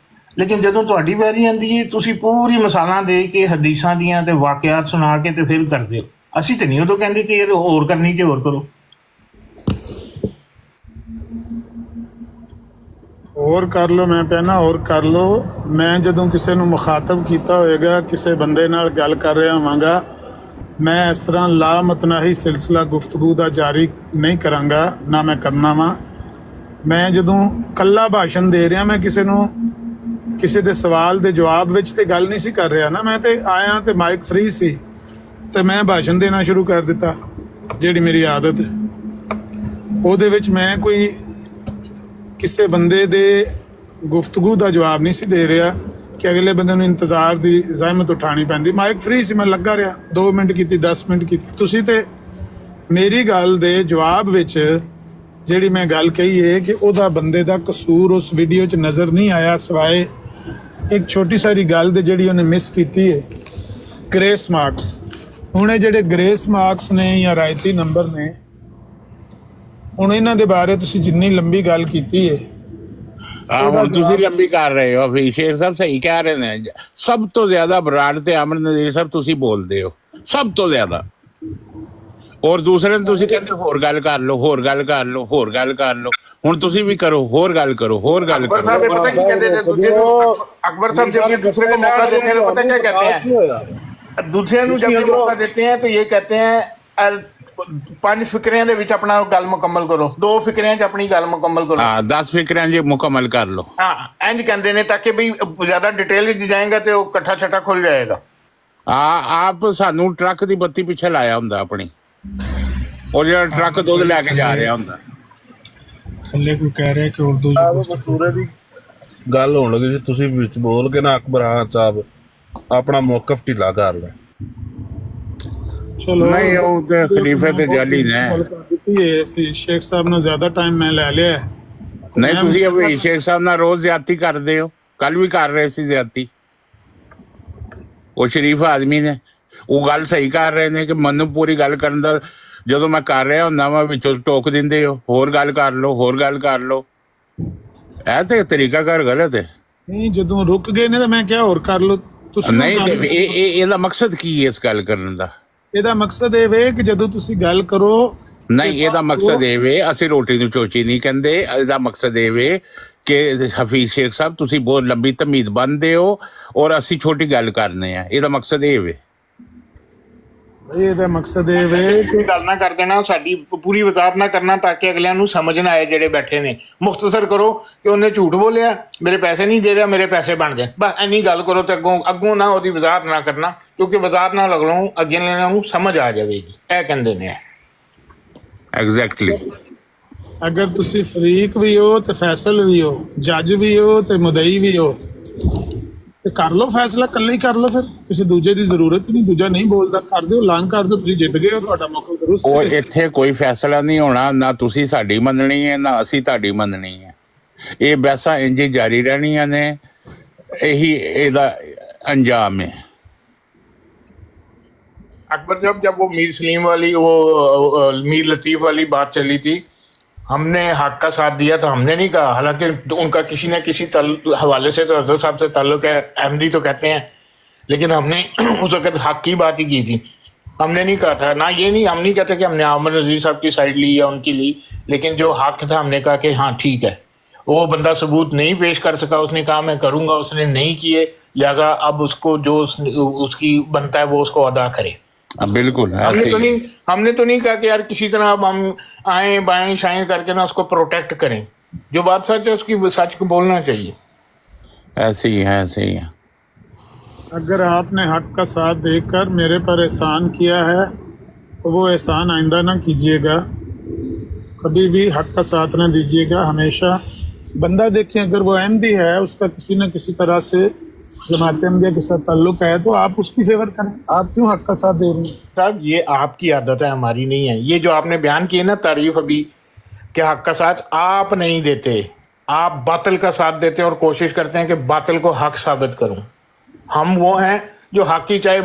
ਲੇਕਿਨ ਜਦੋਂ ਤੁਹਾਡੀ ਵਾਰੀ ਆਉਂਦੀ ਹੈ ਤੁਸੀਂ ਪੂਰੀ ਮਿਸਾਲਾਂ ਦੇ ਕੇ ਹਦੀਸਾਂ ਦੀਆਂ ਤੇ ਵਾਕਿਆਤ ਸੁਣਾ ਕੇ ਤੇ ਫਿਰ ਕਰਦੇ ਹੋ। ਅਸੀਂ ਤੇ ਨਹੀਂ ਉਦੋਂ ਕਹਿੰਦੇ ਕਿ ਇਹ ਹੋਰ ਕਰਨੀ ਤੇ ਹੋਰ ਕਰੋ। ਹੋਰ ਕਰ ਲਓ, ਮੈਂ ਪਹਿਲਾਂ ਹੋਰ ਕਰ ਲਓ। ਮੈਂ ਜਦੋਂ ਕਿਸੇ ਨੂੰ ਮੁਖਾਤਬ ਕੀਤਾ ਹੋਏਗਾ, ਕਿਸੇ ਬੰਦੇ ਨਾਲ ਗੱਲ ਕਰ ਰਿਹਾ ਹੋਵਾਂਗਾ, ਮੈਂ ਇਸ ਤਰ੍ਹਾਂ ਲਾਮਤਨਾਹੀ ਸਿਲਸਿਲਾ ਗੁਫ਼ਤਗੂ ਦਾ ਜਾਰੀ ਨਹੀਂ ਕਰਾਂਗਾ, ਨਾ ਮੈਂ ਕਰਨਾ ਵਾ। ਮੈਂ ਜਦੋਂ ਕੱਲਾ ਭਾਸ਼ਣ ਦੇ ਰਿਹਾ, ਮੈਂ ਕਿਸੇ ਨੂੰ ਕਿਸੇ ਦੇ ਸਵਾਲ ਦੇ ਜਵਾਬ ਵਿੱਚ ਤੇ ਗੱਲ ਨਹੀਂ ਸੀ ਕਰ ਰਿਹਾ ਨਾ। ਮੈਂ ਤੇ ਆਇਆ ਤੇ ਮਾਈਕ ਫ੍ਰੀ ਸੀ ਤੇ ਮੈਂ ਭਾਸ਼ਣ ਦੇਣਾ ਸ਼ੁਰੂ ਕਰ ਦਿੱਤਾ, ਜਿਹੜੀ ਮੇਰੀ ਆਦਤ ਹੈ। ਉਹਦੇ ਵਿੱਚ ਮੈਂ ਕੋਈ ਕਿਸੇ ਬੰਦੇ ਦੇ ਗੁਫ਼ਤਗੂ ਦਾ ਜਵਾਬ ਨਹੀਂ ਸੀ ਦੇ ਰਿਹਾ ਕਿ ਅਗਲੇ ਬੰਦੇ ਨੂੰ ਇੰਤਜ਼ਾਰ ਦੀ ਜ਼ਹਿਮਤ ਉਠਾਉਣੀ ਪੈਂਦੀ। ਮਾਈਕ ਫ੍ਰੀ ਸੀ, ਮੈਂ ਲੱਗਾ ਰਿਹਾ, 2 ਮਿੰਟ ਕੀਤੀ, 10 ਮਿੰਟ ਕੀਤੀ। ਤੁਸੀਂ ਤੇ ਮੇਰੀ ਗੱਲ ਦੇ ਜਵਾਬ ਵਿੱਚ ਜਿਹੜੀ ਮੈਂ ਗੱਲ ਕਹੀ ਹੈ ਕਿ ਉਹਦਾ ਬੰਦੇ ਦਾ ਕਸੂਰ ਉਸ ਵੀਡੀਓ 'ਚ ਨਜ਼ਰ ਨਹੀਂ ਆਇਆ, ਸਿਵਾਏ ਇੱਕ ਛੋਟੀ ਸਾਰੀ ਗੱਲ ਦੇ ਜਿਹੜੀ ਉਹਨੇ ਮਿਸ ਕੀਤੀ ਹੈ, ਗ੍ਰੇਸ ਮਾਰਕਸ। ਹੁਣ ਇਹ ਜਿਹੜੇ ਗ੍ਰੇਸ ਮਾਰਕਸ ਨੇ ਜਾਂ ਰਾਇਤੀ ਨੰਬਰ ਨੇ, ਹੁਣ ਇਹਨਾਂ ਦੇ ਬਾਰੇ ਤੁਸੀਂ ਜਿੰਨੀ ਲੰਬੀ ਗੱਲ ਕੀਤੀ ਹੈ, ਹੁਣ ਤੁਸੀਂ ਲੰਬੀ ਕਰ ਰਹੇ ਹੋ। ਅਭੀ ਸ਼ੇਖ ਸਾਹਿਬ ਸਹੀ ਕਹਿ ਰਹੇ ਨੇ, ਸਭ ਤੋਂ ਜ਼ਿਆਦਾ ਬਰਾੜ ਤੇ ਅਮਰ ਨਜ਼ੀਰ ਸਾਹਿਬ ਤੁਸੀਂ ਬੋਲਦੇ ਹੋ, ਸਭ ਤੋਂ ਜ਼ਿਆਦਾ। ਔਰ ਦੂਸਰੇ ਨੂੰ ਤੁਸੀਂ ਕਹਿੰਦੇ ਹੋਰ ਗੱਲ ਕਰ ਲਓ, ਹੋਰ ਗੱਲ ਕਰ ਲਓ, ਹੋਰ ਗੱਲ ਕਰ ਲਓ। ਹੁਣ ਤੁਸੀਂ ਵੀ ਕਰੋ, ਹੋਰ ਗੱਲ ਕਰੋ, ਹੋਰ ਗੱਲ अकबर ਕਰੋ। साहब ये पता क्या कहते थे दूसरे को? अकबर साहब जब ये दूसरे को मौका देते हैं तो पता क्या कहते हैं? दूसरे ਨੂੰ जब ये मौका देते हैं तो ये कहते हैं 5 ਫਿਕਰਿਆਂ ਦੇ ਵਿੱਚ ਆਪਣਾ ਗੱਲ ਮੁਕੰਮਲ ਕਰੋ, 2 ਫਿਕਰਿਆਂ 'ਚ ਆਪਣੀ ਗੱਲ ਮੁਕੰਮਲ ਕਰੋ। ਹਾਂ 10 ਫਿਕਰਾਂ ਜੇ ਮੁਕੰਮਲ ਕਰ ਲਓ। ਹਾਂ ਇੰਜ ਕਹਿੰਦੇ ਨੇ ਤਾਂ ਕਿ ਵੀ ਜ਼ਿਆਦਾ ਡਿਟੇਲ ਵਿੱਚ ਜਾਏਗਾ ਤੇ ਉਹ ਇਕੱਠਾ ਛੱਟਾ ਖੁੱਲ ਜਾਏਗਾ। ਆਪ ਸਾਨੂੰ ਟਰੱਕ ਦੀ ਬੱਤੀ ਪਿੱਛੇ ਲਾਇਆ ਹੁੰਦਾ ਆਪਣੀ, ਉਹ ਜਿਹੜਾ ਟਰੱਕ ਦੁੱਧ ਲੈ ਕੇ ਜਾ ਰਿਹਾ ਹੁੰਦਾ। ਥੱਲੇ ਕੋਈ ਕਹਿ ਰਿਹਾ ਕਿ ਉਰਦੂ ਮਸੂਰੇ ਦੀ ਗੱਲ ਹੋਣ ਲੱਗੀ ਸੀ, ਤੁਸੀਂ ਵਿੱਚ ਬੋਲ ਕੇ ਨਾ ਅਕਬਰ ਖਾਨ ਸਾਹਿਬ ਆਪਣਾ ਮੌਕਫ ਢਿੱਲਾ ਕਰ ਲੈ। ਚਲੋ ਨਹੀਂ ਉਹ ਤੇ ਖਲੀਫੇ ਤੇ ਜਾਲੀ ਨੇ। ਫਿਰ ਸ਼ੇਖ ਸਾਹਿਬ ਨਾਲ ਜ਼ਿਆਦਾ ਟਾਈਮ ਮੈਂ ਲੈ ਲਿਆ। ਨਹੀਂ ਤੁਸੀਂ ਅਭੀ ਸ਼ੇਖ ਸਾਹਿਬ ਨਾਲ ਰੋਜ਼ ਜ਼ਿਆਦਤੀ ਕਰਦੇ ਹੋ, ਕੱਲ ਵੀ ਕਰ ਰਹੇ ਸੀ ਜ਼ਿਆਦਤੀ। ਉਹ ਸ਼ਰੀਫ ਆਦਮੀ ਨੇ, ਉਹ ਗੱਲ ਸਹੀ ਕਰ ਰਹੇ ਨੇ ਕਿ ਮੈਨੂੰ ਪੂਰੀ ਗੱਲ ਕਰਨ ਦਾ, ਜਦੋਂ ਮੈਂ ਕਰ ਰਿਹਾ ਹੁੰਦਾ ਵਾ ਵਿੱਚੋਂ ਟੋਕ ਦਿੰਦੇ ਹੋ, ਹੋਰ ਗੱਲ ਕਰ ਲਓ, ਹੋਰ ਗੱਲ ਕਰ ਲਓ। ਇਹ ਤੇ ਤਰੀਕਾ ਕਰ ਗਲਤ ਹੈ। ਨਹੀਂ ਜਦੋਂ ਰੁਕ ਗਏ ਨੇ ਤਾਂ ਮੈਂ ਕਿਹਾ ਹੋਰ ਕਰ ਲਓ ਤੁਸੀਂ। ਨਹੀਂ ਇਹਦਾ ਮਕਸਦ ਕੀ ਹੈ ਇਸ ਗੱਲ ਕਰਨ ਦਾ? ਇਹਦਾ ਮਕਸਦ ਇਹ ਵੇ ਕਿ ਜਦੋਂ ਤੁਸੀਂ ਗੱਲ ਕਰੋ। ਨਹੀਂ ਇਹਦਾ ਮਕਸਦ ਇਹ ਵੇ, ਅਸੀਂ ਰੋਟੀ ਨੂੰ ਚੋਚੀ ਨਹੀਂ ਕਹਿੰਦੇ। ਇਹਦਾ ਮਕਸਦ ਇਹ ਵੇ ਕਿ ਹਫੀਜ਼ ਸ਼ੇਖ ਸਾਹਿਬ ਤੁਸੀਂ ਬਹੁਤ ਲੰਬੀ ਤਮੀਦ ਬੰਨਦੇ ਹੋ ਔਰ ਅਸੀਂ ਛੋਟੀ ਗੱਲ ਕਰਨੇ ਆ। ਇਹਦਾ ਮਕਸਦ ਇਹ ਵੇ। ਇਹਦਾ ਮਕਸਦ ਇਹ ਵੇ ਕਿ ਗੱਲ ਨਾ ਕਰ ਦੇਣਾ, ਸਾਡੀ ਪੂਰੀ ਵਜ਼ਾਹਤ ਨਾ ਕਰਨਾ ਤਾਂ ਕਿ ਅਗਲਿਆਂ ਨੂੰ ਸਮਝ ਨਾ ਆਏ ਜਿਹੜੇ ਬੈਠੇ ਨੇ। ਮੁਖਤਸਰ ਕਰੋ ਕਿ ਉਹਨੇ ਝੂਠ ਬੋਲਿਆ, ਮੇਰੇ ਪੈਸੇ ਨਹੀਂ ਦੇ ਰਿਹਾ, ਮੇਰੇ ਪੈਸੇ ਬਣ ਜਾਣ, ਬਸ ਇੰਨੀ ਗੱਲ ਕਰੋ ਤੇ ਅੱਗੋਂ ਨਾ ਉਹਦੀ ਵਜ਼ਾਹਤ ਨਾ ਕਰਨਾ, ਕਿਉਂਕਿ ਵਜ਼ਾਹਤ ਨਾਲ ਅਗਲੋਂ ਅੱਗੇ ਨੂੰ ਸਮਝ ਆ ਜਾਵੇਗੀ। ਇਹ ਕਹਿੰਦੇ ਨੇ ਐਗਜ਼ੈਕਟਲੀ। ਅਗਰ ਤੁਸੀਂ ਫਰੀਕ ਵੀ ਹੋ ਤੇ ਫੈਸਲ ਵੀ ਹੋ, ਜੱਜ ਵੀ ਹੋ ਤੇ ਮੁਦਈ ਵੀ ਹੋ, ਤੇ ਕਰ ਲਓ ਫੈਸਲਾ, ਇਕੱਲੇ ਹੀ ਕਰ ਲਓ। ਫਿਰ ਕਿਸੇ ਦੂਜੇ ਦੀ ਜ਼ਰੂਰਤ ਨਹੀਂ, ਦੂਜਾ ਨਹੀਂ ਬੋਲਦਾ, ਕਰ ਦਿਓ, ਐਲਾਨ ਕਰ ਦਿਓ ਤੁਸੀਂ ਜਿੱਤ ਗਏ ਹੋ, ਤੁਹਾਡਾ ਮੌਕਾ ਕਰੋ। ਉਹ ਇੱਥੇ ਕੋਈ ਫੈਸਲਾ ਨਹੀਂ ਹੋਣਾ, ਨਾ ਤੁਸੀਂ ਸਾਡੀ ਮੰਨਣੀ ਹੈ ਨਾ ਅਸੀਂ ਤੁਹਾਡੀ ਮੰਨਣੀ ਹੈ। ਇਹ ਬਹਿਸਾਂ ਇੰਝ ਹੀ ਜਾਰੀ ਰਹਿਣੀਆਂ ਨੇ, ਇਹੀ ਇਹਦਾ ਅੰਜਾਮ ਹੈ। अकबर जब वो मीर सलीम वाली वो मीर लतीफ़ वाली बात चली थी, हमने हक का साथ दिया था, हमने नहीं कहा। हालांकि उनका किसी न किसी हवाले से तो हज़रत साहब से ताल्लुक़ है, अहमदी तो कहते हैं, लेकिन हमने उस वक़्त हक की बात ही की थी। हमने नहीं कहा था, ना ये नहीं, हम नहीं कहते कि हमने आमर नज़ीर साहब की साइड ली या उनकी ली, लेकिन जो हक था हमने कहा कि हाँ ठीक है। वो बंदा सबूत नहीं पेश कर सका, उसने कहा मैं करूँगा, उसने नहीं किए, लिहाजा अब उसको जो उसकी बनता है वो उसको अदा करे। बिल्कुल। हमने तो नहीं कहा कि यार किसी तरह अब हम आए बाएं शाएं करके ना उसको प्रोटेक्ट करें। जो बात सच है उसकी सच को बोलना चाहिए। ऐसे ही है, ऐसे ही है। अगर आपने हक का साथ देकर मेरे पर एहसान किया है तो वो एहसान आइंदा ना कीजिएगा, कभी भी हक का साथ ना दीजिएगा। हमेशा बंदा देखिए, अगर वो अहमदी है, उसका किसी न किसी तरह से जमात अहमदिया के साथ ताल्लुक है, तो आप उसकी फेवर करें। आप क्यों हक का साथ दे रहे हैं? साहब ये आपकी आदत है, हमारी नहीं है। ये जो आपने बयान किए ना तारीफ अभी कि हक का साथ आप नहीं देते, आप बातिल का साथ देते हैं और कोशिश करते हैं कि बातिल को हक साबित करूं। हम वो हैं जो हक की, चाहे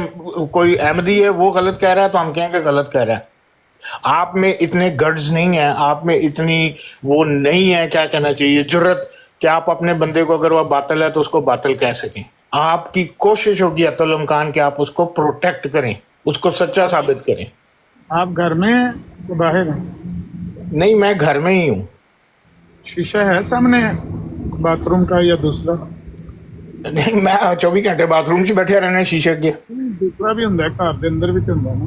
कोई अहमदी है वो गलत कह रहा है तो हम कहेंगे गलत कह रहा है। आप में इतने गट्स नहीं है, आप में इतनी वो नहीं है, क्या कहना चाहिए, जुर्रत, कि आप अपने बंदे को अगर वह बातिल है तो उसको बातिल कह सकें। आपकी कोशिश होगी अतुल इम्कान कि आप उसको प्रोटेक्ट करें, उसको सच्चा साबित करें। आप घर में हैं तो बाहर हैं? नहीं, मैं घर में ही हूँ। शीशा है सामने बाथरूम का या दूसरा? नहीं, मैं 24 घंटे बाथरूम 'ਚ बैठे रहने शीशे के। दूसरा भी ਹੁੰਦਾ घर ਦੇ ਅੰਦਰ ਵੀ ਤੇ ਹੁੰਦਾ ना।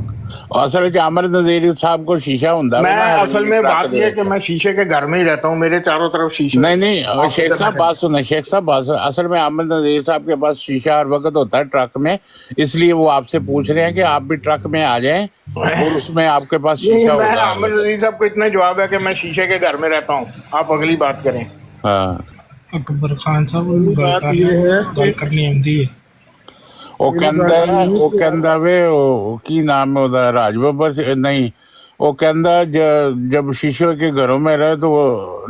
असल च अमर नजीर साहब को शीशा ਹੁੰਦਾ मैं ਵਾ ਨਾ, असल में बात यह है कि मैं शीशे के घर में ही रहता हूँ, मेरे चारों तरफ शीशे। नहीं नहीं शेख साहब बात सुने, शेख साहब बात सुने। असल में अमर नजीर साहब के पास शीशा हर वक्त होता है ट्रक में, इसलिए वो आपसे पूछ रहे हैं कि आप भी ट्रक में आ जाएं और उसमें आपके पास शीशा मैं होगा। अमर नजीर साहब को इतना जवाब है कि मैं शीशे के घर में रहता हूँ। आप अगली बात करें। हाँ ਅਕਬਰ ਖਾਨ ਸਾਹਿਬ अगली ਨੂੰ बात ये है ਗੱਲ कि ਕਰਨੀ ਆਉਂਦੀ ਹੈ। ਉਹ ਕਹਿੰਦਾ ਵੇ ਉਹ ਕੀ ਨਾਮ है ਉਹਦਾ, राज बब्बर से नहीं, वो कहता जब शीशों के घरों में रहे तो वो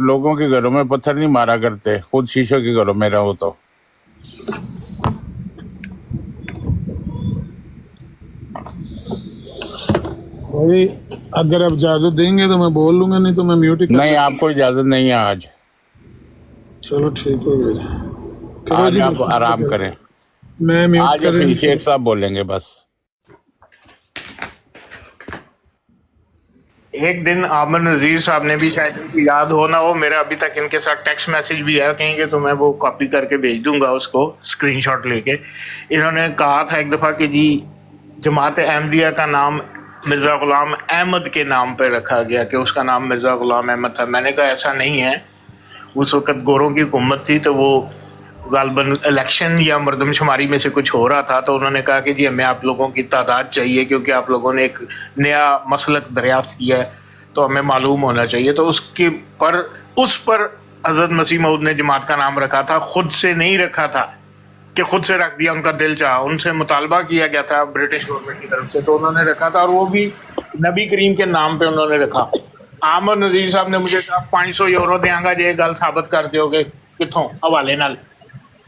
लोगों के घरों में पत्थर नहीं मारा करते, खुद शीशों के घरों में रहो तो। भाई अगर आप इजाजत देंगे तो मैं बोल लूंगा, नहीं तो मैं म्यूट ही कर नहीं आपको इजाजत नहीं है आज, चलो ठीक हो गया। करो आज जी, आप आराम करें, मैं म्यूट आज कर फिर शेख साहब बोलेंगे बस। एक दिन आमर नजीर साहब ने भी, शायद इनको याद हो ना हो, मेरा अभी तक इनके साथ टेक्स्ट मैसेज भी है, कहेंगे तो मैं वो कॉपी करके भेज दूंगा उसको, स्क्रीनशॉट लेके। इन्होंने कहा था एक दफ़ा कि जी जमात अहमदिया का नाम मिर्ज़ा ग़ुलाम अहमद के नाम पे रखा गया, कि उसका नाम मिर्ज़ा ग़ुलाम अहमद था। मैंने कहा ऐसा नहीं है, उस वक़्त गोरों की हुकूमत थी तो वो गालबन इलेक्शन या मरदमशुमारी में से कुछ हो रहा था, तो उन्होंने कहा कि जी हमें आप लोगों की तादाद चाहिए, क्योंकि आप लोगों ने एक नया मसलक दरियाफ्त किया है तो हमें मालूम होना चाहिए। तो उस पर हज़रत मसीह मऊद ने जमात का नाम रखा था, खुद से नहीं रखा था कि खुद से रख दिया, उनका दिल चाहा, उनसे मुतालबा किया गया था ब्रिटिश गवर्नमेंट की तरफ से, तो उन्होंने रखा था, और वो भी नबी करीम के नाम पे उन्होंने रखा। आमर नजीर साहब ने मुझे कहा 500 यूरो देंगा जे गल साबित कर दोगे, कितों हवाले नाल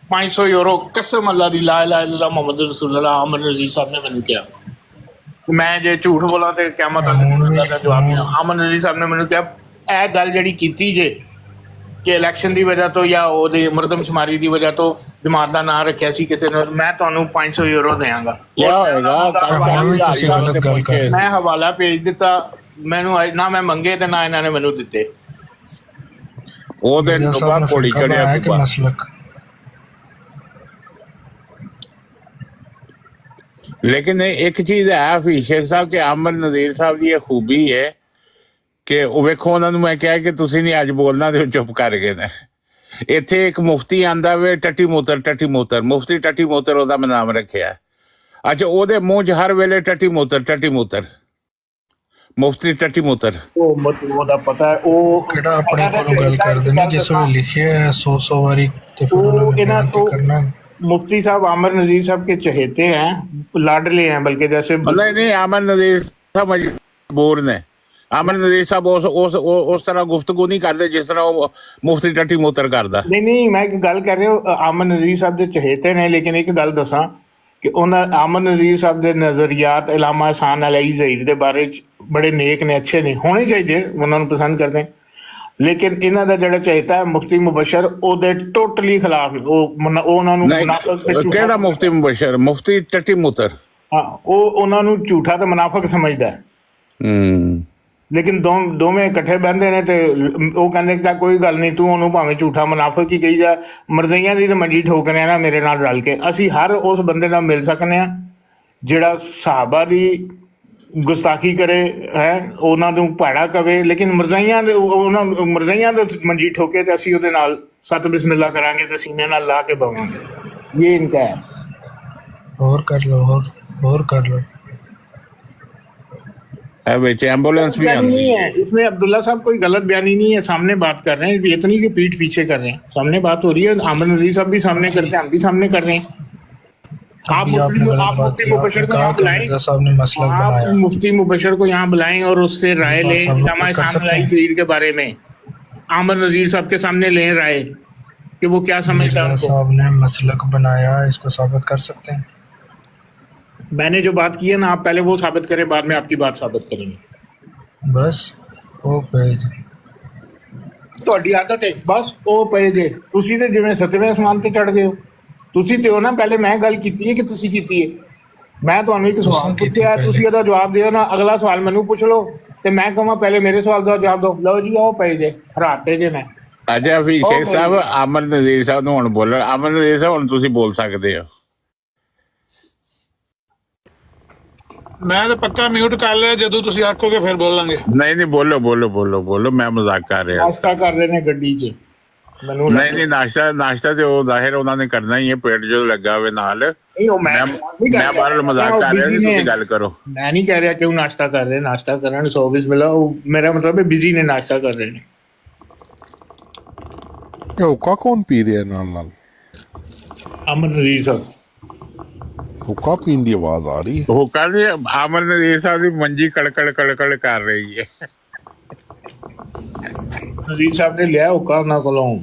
500 यूरो, कसम अल्लाह दी, ला इलाहा इल्लल्लाह मुहम्मद रसूलुल्लाह। आमर नजीर साहब ने मैंने कहा मैं जे झूठ बोला तो क़यामत दा जवाब नहीं। आमर नजीर साहब ने मैंने कहा ए गल जड़ी कीती जे कि इलेक्शन की वजह तो या ਉਹਦੇ ਮਰਦਮਸ਼ੁਮਾਰੀ ਦੀ ਵਜ੍ਹਾ ਤੋਂ ਜਮਾਤ ਦਾ ਨਾਂ ਰੱਖਿਆ ਸੀ ਕਿਸੇ ਨੇ, ਮੈਂ ਤੁਹਾਨੂੰ 500 ਯੂਰੋ ਦੇਵਾਂਗਾ। क्या होएगा ਤੁਸੀਂ ਗਲਤ ਗੱਲ ਕਰ ਰਹੇ ਹੋ। ਮੈਂ ਹਵਾਲਾ ਭੇਜ ਦਿੱਤਾ, ਮੈਨੂੰ ਨਾ ਮੈਂ ਮੰਗੇ ਤੇ ਨਾ ਇਹਨਾਂ ਨੇ ਮੈਨੂੰ ਦਿੱਤੇ। ਉਹ ਦਿਨ ਮਿਰਜ਼ਾ ਤੋਂ ਸਾਹਿਬ ਬਾਅਦ ਨੇ ਕੋੜੀ ਫਰਕਾ ਚੜਿਆ ਬਣਾਇਆ कि ਸੁਬਾ। मसलक लेकिन एक चीज है हफीज शेख साहब के आमर नजीर साहब की खूबी है कि ਉਹ ਵੇਖੋ ਉਹਨਾਂ ਨੂੰ ਮੈਂ ਕਿਹਾ ਕਿ ਤੁਸੀਂ ਨਹੀਂ ਅੱਜ ਬੋਲਣਾ ਤੇ ਉਹ ਚੁੱਪ ਕਰ ਗਏ ਨੇ। ਇੱਥੇ ਇੱਕ ਮੁਫਤੀ ਆਂਦਾ ਵੇ ਟੱਟੀ ਮੋਤਰ ਮੁਫਤੀ ਟੱਟੀ ਮੋਤਰ ਉਹਦਾ ਮੈਂ ਨਾਮ ਰੱਖਿਆ। ਅੱਛਾ ਉਹਦੇ ਮੂੰਹ 'ਚ ਹਰ ਵੇਲੇ ਟੱਟੀ ਮੋਤਰ ਮੁਫਤੀ ਟੱਟੀ ਮੋਤਰ। ਉਹ ਮਤਲਬ ਉਹਦਾ ਪਤਾ ਹੈ, ਉਹ ਕਿਹੜਾ ਆਪਣੇ ਕੋਲੋਂ ਗੱਲ ਕਰਦੇ ਨੇ ਜਿਸ ਵੇਲੇ ਲਿਖਿਆ ਹੈ 100 ਵਾਰੀ ਤੇ ਫਿਰ ਉਹਨਾਂ ਨੇ ਬਿਆਨ ਤੇ ਕਰਨਾ। मुफ्ती साहब आमिर नजीर साहब के चहेते हैं, लाडले हैं, बल्कि जैसे नहीं आमिर नजीर साहब मजबूर ने। आमिर नजीर साहब उस तरह गुफ्तगू नहीं करते जिस तरह वो मुफ्ती टट्टी मोतर करदा। नहीं मैं एक गल कर रहा हूँ, आमिर नजीर साहब के चहेते ने, लेकिन एक गल दसा कि उन्होंने आमिर नजीर साहब के नज़रियात इलामा हसन अली ज़हीर के बारे बड़े नेक ने, अच्छे ने, होने चाहिए, उन्होंने पसंद करते हैं। लेकिन इन्हों का जो चहेता है मुफ्ती मुबशर ਉਹਦੇ टोटली खिलाफ ਕਿਹੜਾ ਮੁਫਤੀ ਮੁਬਸ਼ਰ? ਮੁਫਤੀ ਟੱਟੀ ਮੋਤਰ। हाँ, ਉਹਨਾਂ ਨੂੰ ਝੂਠਾ ਤੇ ਮੁਨਾਫਿਕ ਸਮਝਦਾ ਹੈ। ਲੇਕਿਨ ਦੋਵੇਂ ਇਕੱਠੇ ਬਹਿੰਦੇ ਨੇ ਤੇ ਉਹ ਕਹਿੰਦੇ ਕਿ ਕੋਈ ਗੱਲ ਨਹੀਂ, ਤੂੰ ਉਹਨੂੰ ਭਾਵੇਂ ਝੂਠਾ ਮੁਨਾਫਿਕ ਹੀ ਕਹੀ ਜਾ, ਮਰਜ਼ਈਆਂ ਦੀ ਤਾਂ ਮੰਜੀ ਠੋਕਨੇ ਆ ਨਾ ਮੇਰੇ ਨਾਲ ਰਲ ਕੇ। ਅਸੀਂ ਹਰ ਉਸ ਬੰਦੇ ਨਾਲ ਮਿਲ ਸਕਨੇ ਆ ਜਿਹੜਾ ਸਹਾਬਾ ਦੀ ਗੁਸਤਾਖੀ करे है, ਉਹਨਾਂ ਨੂੰ ਭੈੜਾ ਕਵੇ, ਲੇਕਿਨ ਮਰਜ਼ਈਆਂ ਦੇ ਮੰਜੀ ਠੋਕੇ ਤੇ ਅਸੀਂ ਉਹਦੇ ਨਾਲ ਸਤ ਬਿਸਮਿਲ੍ਲਾ ਕਰਾਂਗੇ ਤੇ ਸੀਨੇ ਨਾਲ ਲਾ ਕੇ ਬਵਾਂਗੇ। ਇਹ ਇਨਕਾ ਹੈ। और कर लो और कर लो। एम्बुलेंस भी बयानी आती नहीं है इसमें, अब्दुल्ला साहब कोई गलत बयानी नहीं है, सामने बात कर रहे हैं, ये तो नहीं कि पीठ पीछे कर रहे हैं, सामने बात हो रही है। आमन नजीर साहब भी सामने करते हैं, हम भी सामने कर रहे हैं। आप अभी आपने गलत बात मुफ्ती की, मुबशर आपने को कहा यहाँ कि बुलाएं, मिर्जा साहब ने मसलक आप बनाया। मुफ्ती मुबशर को यहाँ बुलाएं और उससे राय बात लें सब लोग इलामा कर शाम सकते हैं। पीर के बारे में। आमन नजीर साहब के सामने लें राय कि वो क्या समझता है मिर्जा उनको। साहब ने मसलक बनाया, इसको साबित कर सकते हैं। मैंने जो बात की है ना, आप पहले वो साबित करें, बाद में आपकी बात साबित करेंगे। बस वो पेज ਤੁਹਾਡੀ ਆਦਤ ਹੈ ਬਸ ਉਹ ਪਏ ਜੇ, ਤੁਸੀਂ ਤੇ ਜਿਵੇਂ 7ਵੇਂ ਅਸਮਾਨ ਤੇ ਚੜ ਗਏ ਹੋ। ਤੁਸੀਂ ਤੇ ਹੋ ਨਾ, ਪਹਿਲੇ ਮੈਂ ਗੱਲ ਕੀਤੀ ਹੈ ਕਿ ਤੁਸੀਂ ਕੀਤੀ ਹੈ। ਮੈਂ ਤੁਹਾਨੂੰ ਇੱਕ ਸਵਾਲ ਪੁੱਛਿਆ, ਤੁਸੀਂ ਇਹਦਾ ਜਵਾਬ ਦਿਓ ਨਾ, ਅਗਲਾ ਸਵਾਲ ਮੈਨੂੰ ਪੁੱਛ ਲਓ ਤੇ ਮੈਂ ਕਹਾਂ ਪਹਿਲੇ ਮੇਰੇ ਸਵਾਲ ਦਾ ਜਵਾਬ ਦਿਓ। ਲਓ ਜੀ ਉਹ ਪਏ ਜੇ, ਹਰਾਤੇ ਜੇ ਮੈਂ। ਅੱਛਾ ਵੀ ਸ਼ੇਖ ਸਾਹਿਬ ਅਮਨ ਨਜ਼ੀਰ ਸਾਹਿਬ ਨੂੰ ਹੁਣ ਬੋਲਣ, ਅਮਨ ਨਜ਼ੀਰ ਸਾਹਿਬ ਹੁਣ ਤੁਸੀਂ ਬੋਲ ਸਕਦੇ ਹੋ। ਮੈਂ ਤਾਂ ਪੱਕਾ ਮਿਊਟ ਕਰ ਲਿਆ, ਜਦੋਂ ਤੁਸੀਂ ਆਖੋਗੇ ਫਿਰ ਬੋਲਾਂਗੇ। ਨਹੀਂ ਨਹੀਂ ਬੋਲੋ ਬੋਲੋ ਬੋਲੋ ਬੋਲੋ, ਮੈਂ ਮਜ਼ਾਕ ਕਰ ਰਿਹਾ। ਨਾਸ਼ਤਾ ਕਰ ਰਹੇ ਨੇ ਗੱਡੀ 'ਚ ਮੈਨੂੰ ਨਹੀਂ ਨਹੀਂ, ਨਾਸ਼ਤਾ ਤੇ ਉਹ ਜ਼ਾਹਿਰ ਉਹਨਾਂ ਨੇ ਕਰਨਾ ਹੀ ਹੈ, ਪੇਟ ਜੋ ਲੱਗਾ ਹੋਵੇ ਨਾਲ। ਨਹੀਂ ਉਹ ਮੈਂ ਬਾਹਰ ਮਜ਼ਾਕ ਕਰ ਰਿਹਾ ਸੀ, ਤੁਸੀਂ ਗੱਲ ਕਰੋ। ਮੈਂ ਨਹੀਂ ਕਹਿ ਰਿਹਾ ਕਿ ਉਹ ਨਾਸ਼ਤਾ ਕਰ ਰਹੇ, ਨਾਸ਼ਤਾ ਕਰਨ 100 ਬਿਸਮਿਲ੍ਲਾ, ਉਹ ਮੇਰਾ ਮਤਲਬ ਹੈ ਬਿਜ਼ੀ ਨੇ, ਨਾਸ਼ਤਾ ਕਰ ਰਹੇ ਨੇ। ਇਹ ਹੁੱਕਾ ਕੌਣ ਪੀ ਰਿਹਾ ਨਾਲ ਨਾਲ? ਅਮਨ ਨਜ਼ੀਰ ਸਾਹਿਬ ਹੁੱਕਾ ਪੀਣ ਦੀ ਆਵਾਜ਼ ਆ ਰਹੀ ਹੈ। ਉਹ ਕਹਿੰਦੇ ਅਮਨ ਨਜ਼ੀਰ ਸਾਹਿਬ ਦੀ ਮੰਜੀ ਕੜਕੜ ਕੜਕੜ ਕਰ ਰਹੀ ਹੈ। ਨਜ਼ੀਰ ਸਾਹਿਬ ਨੇ ਲਿਆ ਹੁੱਕਾ ਉਹਨਾਂ ਕੋਲੋਂ,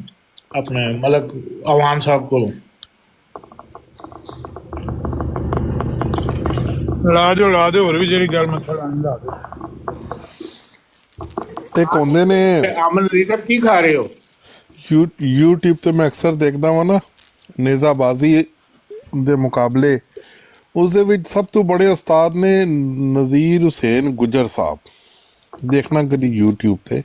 ਆਪਣੇ ਮਲਕ ਅਵਾਨ ਸਾਹਿਬ ਕੋਲੋਂ। ਲਾ ਦਿਓ ਹੋਰ ਵੀ ਜਿਹੜੀ ਗੱਲ ਮੈਂ ਕਰਾਂਗਾ ਲਾ ਦਿਓ। ਤੇ ਕੋਨੇ ਨੇ ਅਮਨ ਨਜ਼ੀਰ ਸਾਹਿਬ ਕੀ ਖਾ ਰਹੇ ਹੋ? YouTube ਤੇ ਮੈਂ ਅਕਸਰ ਦੇਖਦਾ ਵਾਂ ਨਾ, ਨੇਜ਼ਾਬਾਜ਼ੀ ਦੇ ਮੁਕਾਬਲੇ, ਉਸ ਦੇ ਵਿੱਚ ਸਭ ਤੋਂ ਬੜੇ ਉਸਤਾਦ ਨੇ ਨਜ਼ੀਰ ਹੁਸੈਨ ਗੁਜਰ ਸਾਹਿਬ। ਦੇਖਣਾ ਕਦੀ YouTube ਤੇ,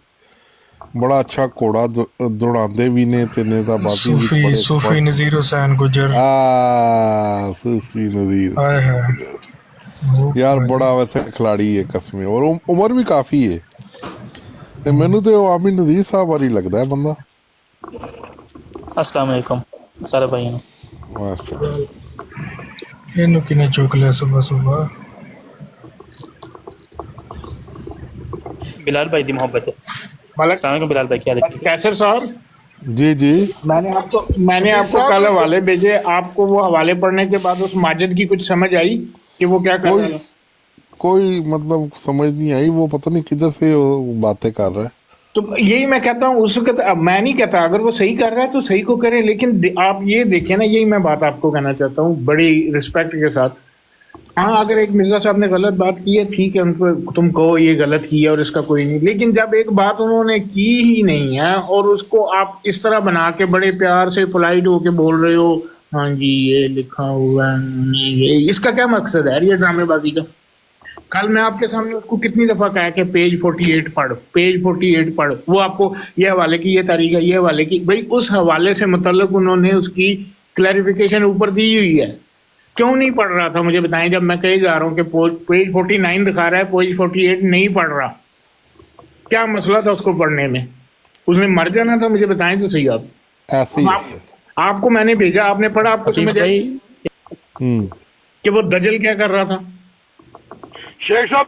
ਬੜਾ ਅੱਛਾ ਘੋੜਾ ਦੌੜਾਉਂਦੇ ਵੀ ਨੇ ਤੇ ਨੇਜ਼ਾਬਾਜ਼ੀ ਵੀ ਬੜੇ सूफी नजीर हुसैन गुजर। सूफी नजीर हाय हाय यार, बड़ा वैसे खिलाड़ी है कसमें, और उम्र भी काफी है। ਤੇ ਮੈਨੂੰ ਤੇ ਉਹ ਆਮਿਰ ਨਜ਼ੀਰ ਸਾਹਿਬ ਵਾਲੀ ਲੱਗਦਾ ਹੈ ਬੰਦਾ। अस्सलाम वालेकुम सारे भाइयों ਨੂੰ। ਮਾਸ਼ਾਅੱਲਾ। ਇਹਨੂੰ ਕਿਨੇ ਚੁੱਕ ਲਿਆ ਸੁਬਹ ਸੁਬਹ? बिलाल भाई दी मोहब्बत है। मलक अस्सलाम वालेकुम बिलाल भाई, क्या हाल है? कैसर साहब, जी जी, मैंने आपको कल हवाले भेजे, आपको वो हवाले पढ़ने के बाद उस माजिद की कुछ समझ आई कि वो क्या कर रहा है? कोई मतलब समझ नहीं आई, वो पता नहीं किधर से वो बातें कर रहा है। तो यही मैं कहता हूँ, उस वक्त अब मैं नहीं कहता, अगर वो सही कर रहा है तो सही को करें, लेकिन आप ये देखें ना, यही मैं बात आपको कहना चाहता हूँ बड़ी रिस्पेक्ट के साथ। हाँ, अगर एक मिर्जा साहब ने गलत बात की है, ठीक है, उनको तुम कहो ये गलत की है और इसका कोई नहीं, लेकिन जब एक बात उन्होंने की ही नहीं है और उसको आप इस तरह बना के बड़े प्यार से पोलाइट होके बोल रहे हो, हाँ जी ये लिखा हुआ है, ये इसका क्या मकसद है ये ड्रामेबाजी का? कल मैं आपके सामने उसको कितनी दफा कहा कि पेज 48 पढ़, पेज 48 पढ़, वो आपको ये हवाले की ये तारीख है, ये हवाले की, भाई उस हवाले से मुतल्लिक उन्होंने उसकी क्लैरिफिकेशन ऊपर दी हुई है। क्यों नहीं पढ़ रहा था मुझे बताएं, जब मैं कही जा रहा हूँ कि पेज 49 दिखा रहा है, पेज 48 नहीं पढ़ रहा, क्या मसला था उसको पढ़ने में? उसमें मर जाना था, मुझे बताएं तो सही आप। ऐसे ही आपको मैंने भेजा, आपने पढ़ा, आपको समझ आई कि वो दजल क्या कर रहा था? शेख साहब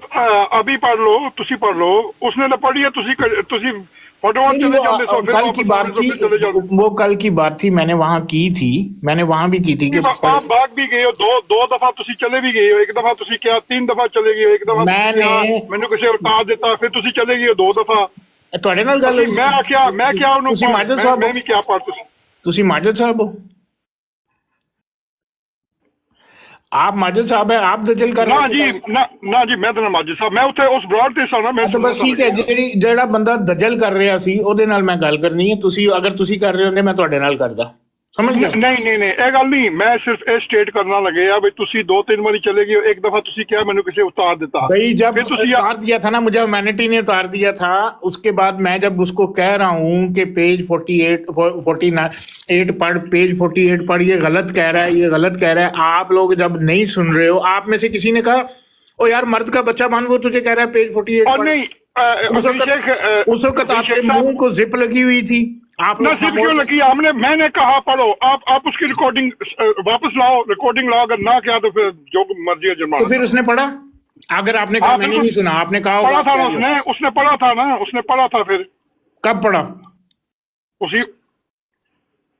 अभी पढ़ लो, तुसी पढ़ लो, उसने तो पढ़ी है, तुसी फटाफट चले जाते हो, कल की बात थी, वो कल की बात थी, मैंने वहाँ की थी, मैंने वहाँ भी की थी कि आप भाग भी गए हो, दो दफा तुसी चले भी गए हो, एक दफा तुसी क्या 3 दफा चले गए हो, एक दफा मैंने किसी उतार देता, फिर तुसी चले गए हो 2 दफा। ਤੁਹਾਡੇ ਨਾਲ ਗੱਲ मैं क्या ਤੁਸੀਂ ਮਾਜਦ ਸਾਹਿਬ मैं भी क्या पढ़ ਤੁਸੀਂ ਮਾਜਦ ਸਾਹਿਬ ਹੋ? आप माजिद साहब है, आप दजल कर ना जी, ना जी, मैं तो ना माजिद साहब, मैं उत्थे उस ब्रॉड ते सा ना, मैं तो बस ठीक है, ਜਿਹੜਾ ਬੰਦਾ ਦਜਲ ਕਰ ਰਿਹਾ ਸੀ ਉਹਦੇ ਨਾਲ ਮੈਂ ਗੱਲ ਕਰਨੀ ਹੈ। ਤੁਸੀਂ ਅਗਰ ਤੁਸੀਂ ਕਰ ਰਹੇ ਹੁੰਦੇ ਮੈਂ ਤੁਹਾਡੇ ਨਾਲ ਕਰਦਾ, समझ गया? नहीं ਇਹ ਗੱਲ ਨਹੀਂ, मैं सिर्फ ਇਹ स्टेट करना लगे या भाई तुसी 2-3 बारी चले गए हो, एक दफा तुसी क्या मैंने किसी उतार देता, भाई जब उतार दिया था ना, मुझे ह्यूमैनिटी ने उतार दिया था, उसके बाद मैं जब उसको कह रहा हूँ कि पेज 48 पढ़, पेज 48 पढ़, ये गलत कह रहा है, ये गलत कह रहा है, आप लोग जब नहीं सुन रहे हो, आप में से किसी ने कहा ओ यार मर्द का बच्चा मान, वो तुझे कह रहा है पेज 48 पढ़। नहीं उस वक्त आपके मुंह को जिप लगी हुई थी, आप ना जिप क्यों लगी? मैंने कहा पढ़ो, आप उसकी रिकॉर्डिंग वापस लाओ, रिकॉर्डिंग लाओ, अगर ना किया तो फिर जो मर्जी है जुर्माना। तो फिर उसने पढ़ा, अगर आपने कहा मैंने नहीं सुना, आपने कहा पढ़ा था ना होगा उसने पढ़ा था ना, उसने पढ़ा था। फिर कब पढ़ा?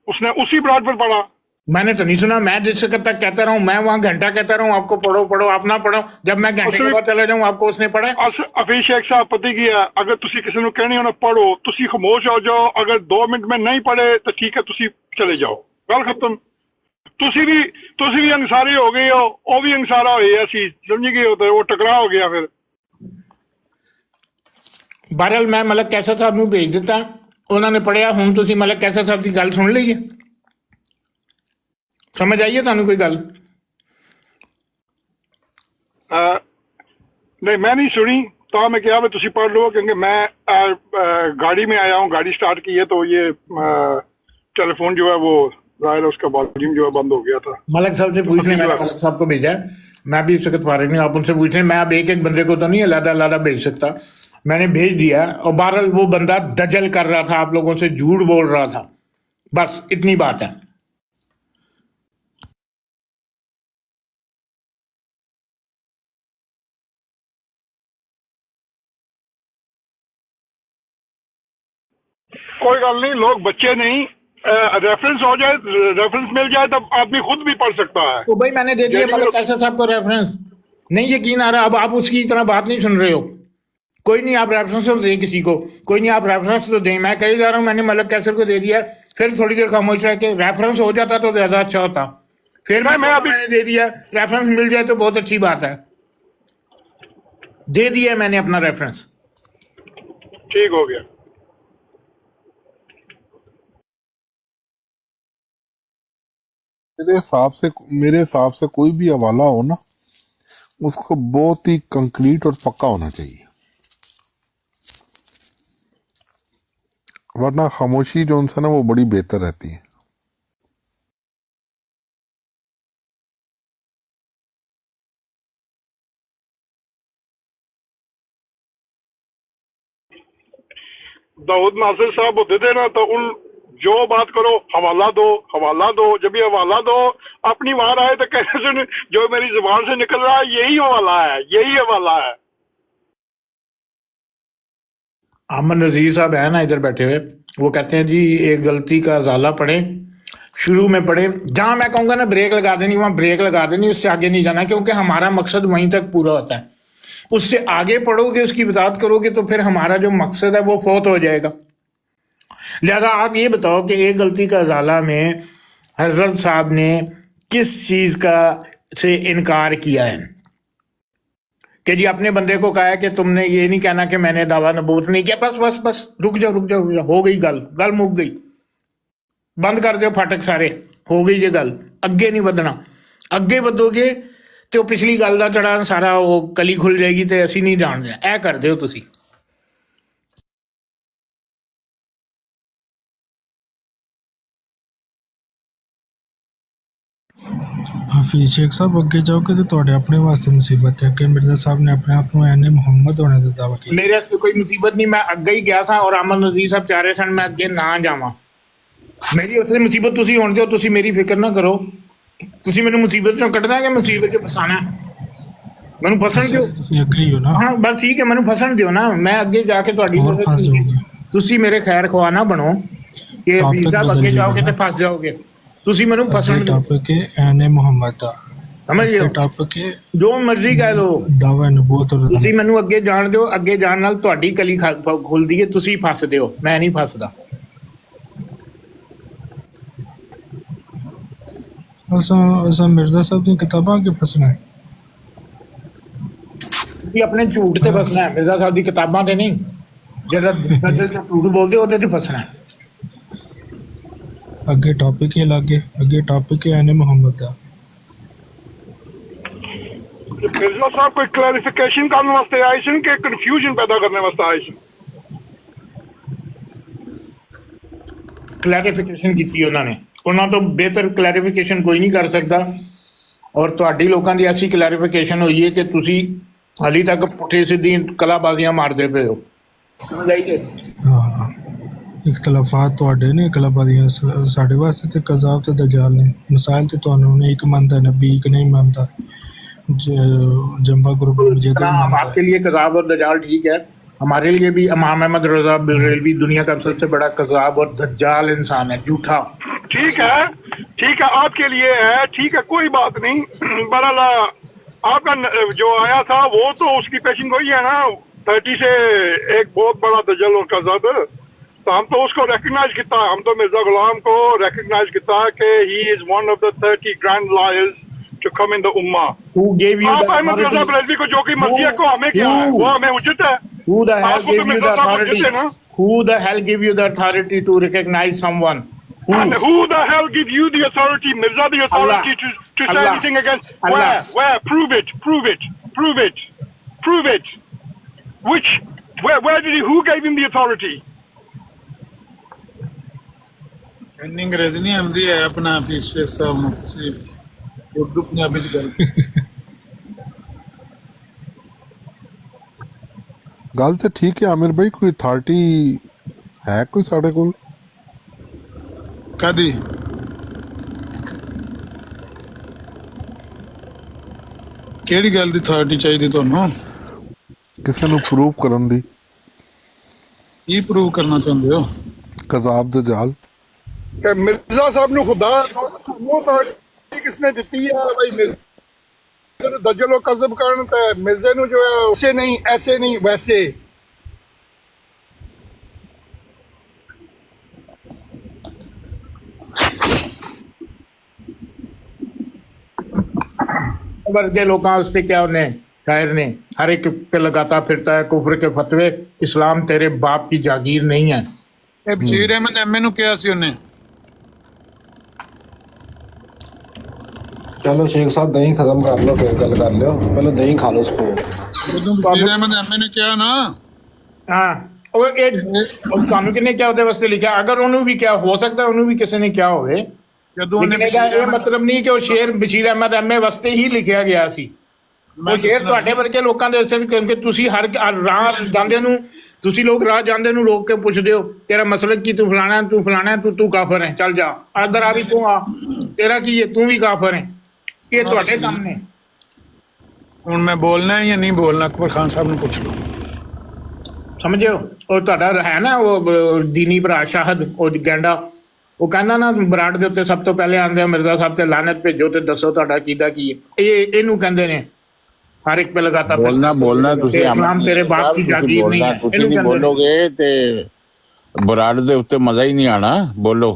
उसने उसी ब्राड पर पढ़ा। मैंने तो नहीं सुना। मैं जिस तक कहता रहा हूँ, मैं वहाँ घंटा कहता रहा हूँ आपको पढ़ो पढ़ो, आप ना पढ़ो। जब मैं घंटे के बाद चला जाऊँ आपको उसने पढ़ा। अभिषेक साहब पता की है, अगर तुसी किसी ਨੂੰ कहनी होना पढ़ो, तुसी खामोश हो जाओ। अगर 2 मिनट में नहीं पढ़े तो ठीक है, तुसी चले जाओ, गल खत्म। तुसी भी अंसारी हो गए हो, वो भी अंसारा होए, ਅਸੀਂ समझ गए हो, तो वो टकरा हो गया। फिर बहरहाल मैं मलक कैसर साहब ਨੂੰ भेज ਦਿੱਤਾ, ਉਹਨਾਂ ਨੇ ਪੜਿਆ। ਹੁਣ ਤੁਸੀਂ ਮਲਕ ਕੈਸਰ ਸਾਹਿਬ ਦੀ ਗੱਲ ਸੁਣ ਲਈ ਹੈ? समझ आइए ਤੁਹਾਨੂੰ कोई गल? नहीं, मैं नहीं सुनी। तो मैं क्या तुसी पढ़ लो, क्योंकि मैं गाड़ी में आया हूँ, गाड़ी स्टार्ट की है, तो ये टेलीफोन जो है वो जाहिर है उसका वॉल्यूम जो है बंद हो गया था। मलक साहब से पूछ लें, मैंने मलक साहब को भेजा है, मैं भी इस वक्त फारिग नहीं, आप उनसे पूछ लें। मैं अब एक बंदे को तो नहीं अलग भेज सकता, मैंने भेज दिया। और बहरहाल वो बंदा दजल कर रहा था, आप लोगों से झूठ बोल रहा था, बस इतनी बात है। कोई गल नहीं, लोग बच्चे नहीं, रेफरेंस हो जाए, रेफरेंस मिल जाए तब आदमी खुद भी पढ़ सकता है। तो भाई मैंने दे दिया मलक कैसर साहब को रेफरेंस, नहीं यकीन आ रहा, अब आप उसकी तरह बात नहीं सुन रहे हो। कोई नहीं, आप रेफरेंस तो दें किसी को, कोई नहीं, आप रेफरेंस तो दें। मैं कही जा रहा हूँ मैंने मलक कैसर को दे दिया, फिर थोड़ी देर खामोश रह के रेफरेंस हो जाता तो ज्यादा अच्छा होता। फिर मैं अभी दे दिया, रेफरेंस मिल जाए तो बहुत अच्छी बात है। दे दिया मैंने अपना रेफरेंस, ठीक हो गया। मेरे हिसाब से कोई भी हवाला हो ना, उसको बहुत ही कंक्रीट और पक्का होना चाहिए, वरना खामोशी जो उनसे ना वो बड़ी बेहतर रहती है। दाऊद नासिर साहब होते थे ना, तो उन जो बात करो हवाला दो, हवाला दो। जब ये हवाला दो अपनी बात आए तो कहते सुन, जो मेरी जुबान से निकल रहा है यही हवाला है, यही हवाला है। अहमद नज़ीर साहब है ना इधर बैठे हुए, वो कहते हैं जी एक गलती का ज़ाला पढ़े, शुरू में पढ़े, जहाँ मैं कहूँगा ना ब्रेक लगा देनी वहाँ ब्रेक लगा देनी, उससे आगे नहीं जाना, क्योंकि हमारा मकसद वहीं तक पूरा होता है। उससे आगे पढ़ोगे, उसकी वजाहत करोगे तो फिर हमारा जो मकसद है वो फौत हो जाएगा। लिहाजा आप ये बताओ कि एक गलती का ज़ाला में हजरत साहब ने किस चीज़ का से इनकार किया है कि जी अपने बंदे को कहा है कि तुमने ये नहीं कहना कि मैंने दावा नबूवत नहीं किया, बस बस बस रुक जाओ रुक जाओ, हो गई गल मुक गई, बंद कर दो फाटक सारे, हो गई ये गल, अगे नहीं बढ़ना। अगे बढ़ोगे तो पिछली गल का जड़ा सारा वो कली खुल जाएगी, तो असी नहीं जानते, ऐ कर दो तुसी। हफीज शेख साहब अगे जाओगे तो ਤੁਹਾਡੇ ਆਪਣੇ ਵਾਸਤੇ ਮੁਸੀਬਤ ਹੈ ਕਿ ਮਿਰਜ਼ਾ ਸਾਹਿਬ ਨੇ ਆਪਣੇ ਆਪ ਨੂੰ ਐਨੇ ਮੁਹੰਮਦ ਹੋਣੇ ਦਾ ਦਾਅਵਾ ਕੀਤਾ। मेरे से कोई मुसीबत नहीं, मैं अगे ही गया था और अहमद नज़ीर साहब चाह रहे सन मैं अगे ना जावां। मेरी उससे मुसीबत तुसी होण दिओ, तुसी मेरी फिक्र ना करो, तुसी मैनूं मुसीबत चों कढना कि मुसीबत च फसाना, मैनूं फसन दिओ। ਤੁਸੀਂ ਅੱਗੇ ਹੀ ਹੋ ਨਾ? हाँ बस ठीक है, मैनूं फसन दिओ ना, मैं अगे जाके तुहाडी और फस जाओगे। तुसी मेरे खैर खवा ना बनो कि हफीज साहब अगे जाओगे तो फस जाओगे, तुसी मैनूं फसन दिओ। टॉपिक है एने मोहम्मद दा, समझ लियो, टॉपिक है जो मर्जी कह लो, दावा नबूवत और ਤੁਸੀਂ ਮੈਨੂੰ ਅੱਗੇ ਜਾਣ ਦਿਓ, ਅੱਗੇ ਜਾਣ ਨਾਲ ਤੁਹਾਡੀ ਕਲੀ ਖੁੱਲਦੀ ਹੈ, ਤੁਸੀਂ ਫਸਦੇ ਹੋ, ਮੈਂ ਨਹੀਂ ਫਸਦਾ। ਅਸਾਂ ਮਿਰਜ਼ਾ ਸਾਹਿਬ ਦੀਆਂ ਕਿਤਾਬਾਂ ਅੱਗੇ ਫਸਣਾ ਹੈ। ਤੁਸੀਂ ਆਪਣੇ ਝੂਠ ਤੇ ਫਸਣਾ ਹੈ, ਮਿਰਜ਼ਾ ਸਾਹਿਬ ਦੀ ਕਿਤਾਬਾਂ ਤੇ ਨਹੀਂ। ਜਿਹੜਾ ਝੂਠ ਬੋਲਦੇ ਉਹਦੇ ਤੇ ਫਸਣਾ ਹੈ। ਅੱਗੇ ਟੌਪਿਕ ਹੀ ਅਲੱਗ ਹੈ, ਅੱਗੇ ਟੌਪਿਕ ਹੈ ਐਨੇ ਮੁਹੰਮਦ ਦਾ। मिर्जा साहब कोई क्लैरिफिकेशन करने वास्ते आए सन कि कंफ्यूजन पैदा करने वास्ते आए सन? ਕਲੈਰੀਫਿਕੇਸ਼ਨ ਕੀਤੀ ਉਹਨਾਂ ਨੇ, ਉਹਨਾਂ ਤੋਂ ਬਿਹਤਰ ਕਲੈਰੀਫਿਕੇਸ਼ਨ ਕੋਈ ਨਹੀਂ ਕਰ ਸਕਦਾ। ਔਰ ਤੁਹਾਡੀ ਲੋਕਾਂ ਦੀ ਐਸੀ ਕਲੈਰੀਫਿਕੇਸ਼ਨ ਹੋਈ ਹੈ ਕਿ ਤੁਸੀਂ ਹਾਲੀ ਤੱਕ ਪੁੱਠੇ ਸਿੱਧੀ ਕਲਾਬਾਜ਼ੀਆਂ ਮਾਰਦੇ ਪਏ ਹੋ। ਸਮਝ ਆਈ ਜੇ? ਹਾਂ, ਇਖਤਲਾਫਾਤ ਤੁਹਾਡੇ ਨੇ, ਕਲਾਬਾਜ਼ੀਆਂ ਸਾਡੇ ਵਾਸਤੇ ਤੇ ਕਜ਼ਾਬ ਤੇ ਦਜਾਲ ਨੇ। ਮਸਾਇਲ ਤੇ ਤੁਹਾਨੂੰ ਨੇ, ਇੱਕ ਮੰਨਦਾ ਨਬੀ, ਇੱਕ ਨਹੀਂ ਮੰਨਦਾ। जंबा ग्रुप मस्जिद हम आपके लिए कज़ाब और दज्जाल ठीक है, हमारे लिए भी इमाम अहमद रजा बरेलवी दुनिया का सबसे बड़ा कज़ाब और दज्जाल इंसान है, झूठा। ठीक है, आपके लिए है, ठीक है, कोई बात नहीं। बहरहाल आपका जो आया था वो तो उसकी पेशिंग गोई है ना, 30 से एक बहुत बड़ा दज्जल और कज़ाब, तो हम तो उसको रिकग्नाइज किया, हम तो मिर्जा गुलाम को रिकग्नाइज किया कि he is one of the 30 grand liars to come in the उम्मा। Who gave you आप the अहमद रजा authority? बरेलवी को जो कि मर्जी है को हमें क्या है, वो हमें उचित है। Who the hell आपको तो gave you the मिर्जा साहब authority? उचित है ना। Who the hell gave you the authority to recognize someone? And who the hell give you the authority, Mirza, the authority Allah. to say Allah. anything against? Allah. Where? Prove it. Which? Where did he? Who gave him the authority? ਇੰਨੀ ਅੰਗਰੇਜ਼ੀ ਨਹੀਂ ਆਉਂਦੀ ਹੈ ਆਪਣਾ ਹਫੀਜ਼ ਸ਼ੇਖ ਸਾਹਿਬ ਨੂੰ, ਤੁਸੀਂ ਉਰਦੂ ਪੰਜਾਬੀ ਚ ਗੱਲ ਗੱਲ ਤੇ ਠੀਕ ਹੈ ਆਮਿਰ ਭਾਈ, ਕੋਈ ਅਥਾਰਟੀ ਹੈ ਕੋਈ ਸਾਡੇ ਕੋਲ? ਕਾਦੀ ਕਿਹੜੀ ਗੱਲ ਦੀ ਅਥਾਰਟੀ ਚਾਹੀਦੀ ਤੁਹਾਨੂੰ? ਕਿਸੇ ਨੂੰ ਪ੍ਰੂਵ ਕਰਨ ਦੀ। ਕੀ ਪ੍ਰੂਵ ਕਰਨਾ ਚਾਹੁੰਦੇ ਹੋ? ਕਜ਼ਾਬ ਦੇ ਜਾਲ कि मिर्जा साहब ने खुदा वो अथॉरिटी किसने दी है भाई? मिर्जा दज्जल और कज़ब करन ते मिर्जे नु जो है उसे नहीं, ऐसे नहीं, वैसे। वर्गे लोगों वास्ते क्या उन्हें शायर ने हर एक पे लगाता फिरता है कुफर के फतवे, इस्लाम तेरे बाप की जागीर नहीं है। ਇਹ ਬਸ਼ੀਰ ਅਹਿਮਦ ਐਮਏ ਨੂੰ ਕਿਹਾ ਸੀ ਉਹਨੇ। चलो शेख साहब दही खत्म कर लो फिर गल कर लो, पहले दही खा लो उसको। ਉਦੋਂ ਬਸ਼ੀਰ ਅਹਿਮਦ ਐਮਏ ਨੇ ਕਿਹਾ ਨਾ। हाँ और एक कानून किने क्या होते वास्ते लिखा, अगर उन्होंने भी क्या हो सकता है, उन्होंने भी किसी ने क्या होवे, ਜਦੋਂ ਉਹਨੇ लिखने का ये मतलब नहीं कि वो शेर बशीर अहमद एमए वास्ते ही लिखिਆ ਗਿਆ ਸੀ। ਉਹ ਸ਼ੇਰ ਤੁਹਾਡੇ ਵਰਗੇ ਲੋਕਾਂ ਦੇ ਵਾਸਤੇ ਵੀ, ਕਿਉਂਕਿ ਤੁਸੀਂ ਹਰ ਰਾਹ ਜਾਂਦੇ ਨੂੰ, ਤੁਸੀਂ ਲੋਕ ਰਾਹ ਜਾਂਦੇ ਨੂੰ ਰੋਕ ਕੇ ਪੁੱਛਦੇ ਹੋ ਤੇਰਾ ਮਸਲਕ ਕੀ, ਤੂੰ ਫਲਾਣਾ ਤੂੰ ਕਾਫਰ ਹੈ, ਚੱਲ ਜਾ ਅੰਦਰ ਆ ਵੀ ਤੂੰ ਆ, ਤੇਰਾ ਕੀ ਹੈ, ਤੂੰ ਵੀ ਕਾਫਰ ਹੈ। ਇਹ ਤੁਹਾਡੇ ਕੰਮ ਨੇ। ਹੁਣ ਮੈਂ ਬੋਲਣਾ ਹੈ ਜਾਂ ਨਹੀਂ ਬੋਲਣਾ, ਅਕਬਰ ਖਾਨ ਸਾਹਿਬ ਨੂੰ ਪੁੱਛ ਲਓ। ਸਮਝਿਓ ਉਹ ਤੁਹਾਡਾ ਹੈ ਨਾ ਉਹ ਦੀਨੀ ਭਰਾ ਸ਼ਾਹਦ, ਉਹ ਗੈਂਡਾ, ਉਹ ਕਹਿੰਦਾ ਨਾ ਬਰਾੜ ਦੇ ਉੱਤੇ ਸਭ ਤੋਂ ਪਹਿਲੇ ਆਉਂਦੇ ਆ ਮਿਰਜ਼ਾ ਸਾਹਿਬ ਤੇ ਲਾਨਤ ਭੇਜੋ ਤੇ ਦੱਸੋ ਤੁਹਾਡਾ ਕੀਦਾ ਕੀ ਹੈ। ਇਹਨੂੰ ਕਹਿੰਦੇ ਨੇ ਹਰ ਇੱਕ पे लगाता बोलना ਤੁਸੀਂ ਇਸਲਾਮ ਤੇਰੇ ਬਾਪ ਦੀ ਜਾਗੀਰ ਨਹੀਂ ਹੈ। ਤੁਸੀਂ ਨਹੀਂ ਬੋਲੋਗੇ ਤੇ ਬਰਾੜ ਦੇ ਉੱਤੇ ਮਜ਼ਾ ਹੀ ਨਹੀਂ ਆਣਾ। ਬੋਲੋ,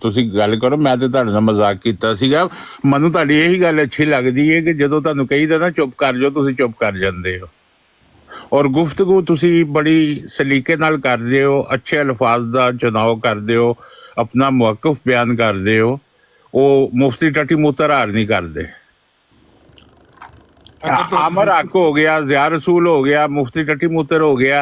ਤੁਸੀਂ ਗੱਲ ਕਰੋ। ਮੈਂ ਤੇ ਤੁਹਾਡੇ ਨਾਲ ਮਜ਼ਾਕ ਕੀਤਾ ਸੀਗਾ। ਮੈਨੂੰ ਤੁਹਾਡੀ ਇਹੀ ਗੱਲ ਅੱਛੀ ਲੱਗਦੀ ਹੈ ਕਿ ਜਦੋਂ ਤੁਹਾਨੂੰ ਕਹੀਦਾ ਨਾ ਚੁੱਪ ਕਰ ਜਾਓ, ਤੁਸੀਂ ਚੁੱਪ ਕਰ ਜਾਂਦੇ ਹੋ, ਔਰ ਗੁਫ਼ਤਗੂ ਤੁਸੀਂ ਬੜੀ ਸਲੀਕੇ ਨਾਲ ਕਰਦੇ ਹੋ, ਅੱਛੇ ਅਲਫਾਜ਼ ਦਾ ਚੁਣਾਵ ਕਰਦੇ ਹੋ, ਆਪਣਾ ਮੌਕਫ ਬਿਆਨ ਕਰਦੇ ਹੋ। ਉਹ ਮੁਫਤੀ ਟੱਟੀ ਮੂਤਰ ਹਾਰ ਨਹੀਂ ਕਰਦੇ। आमर हक हो गया, ज़िया रसूल हो गया, मुफ्ती टट्टी मूतर हो गया,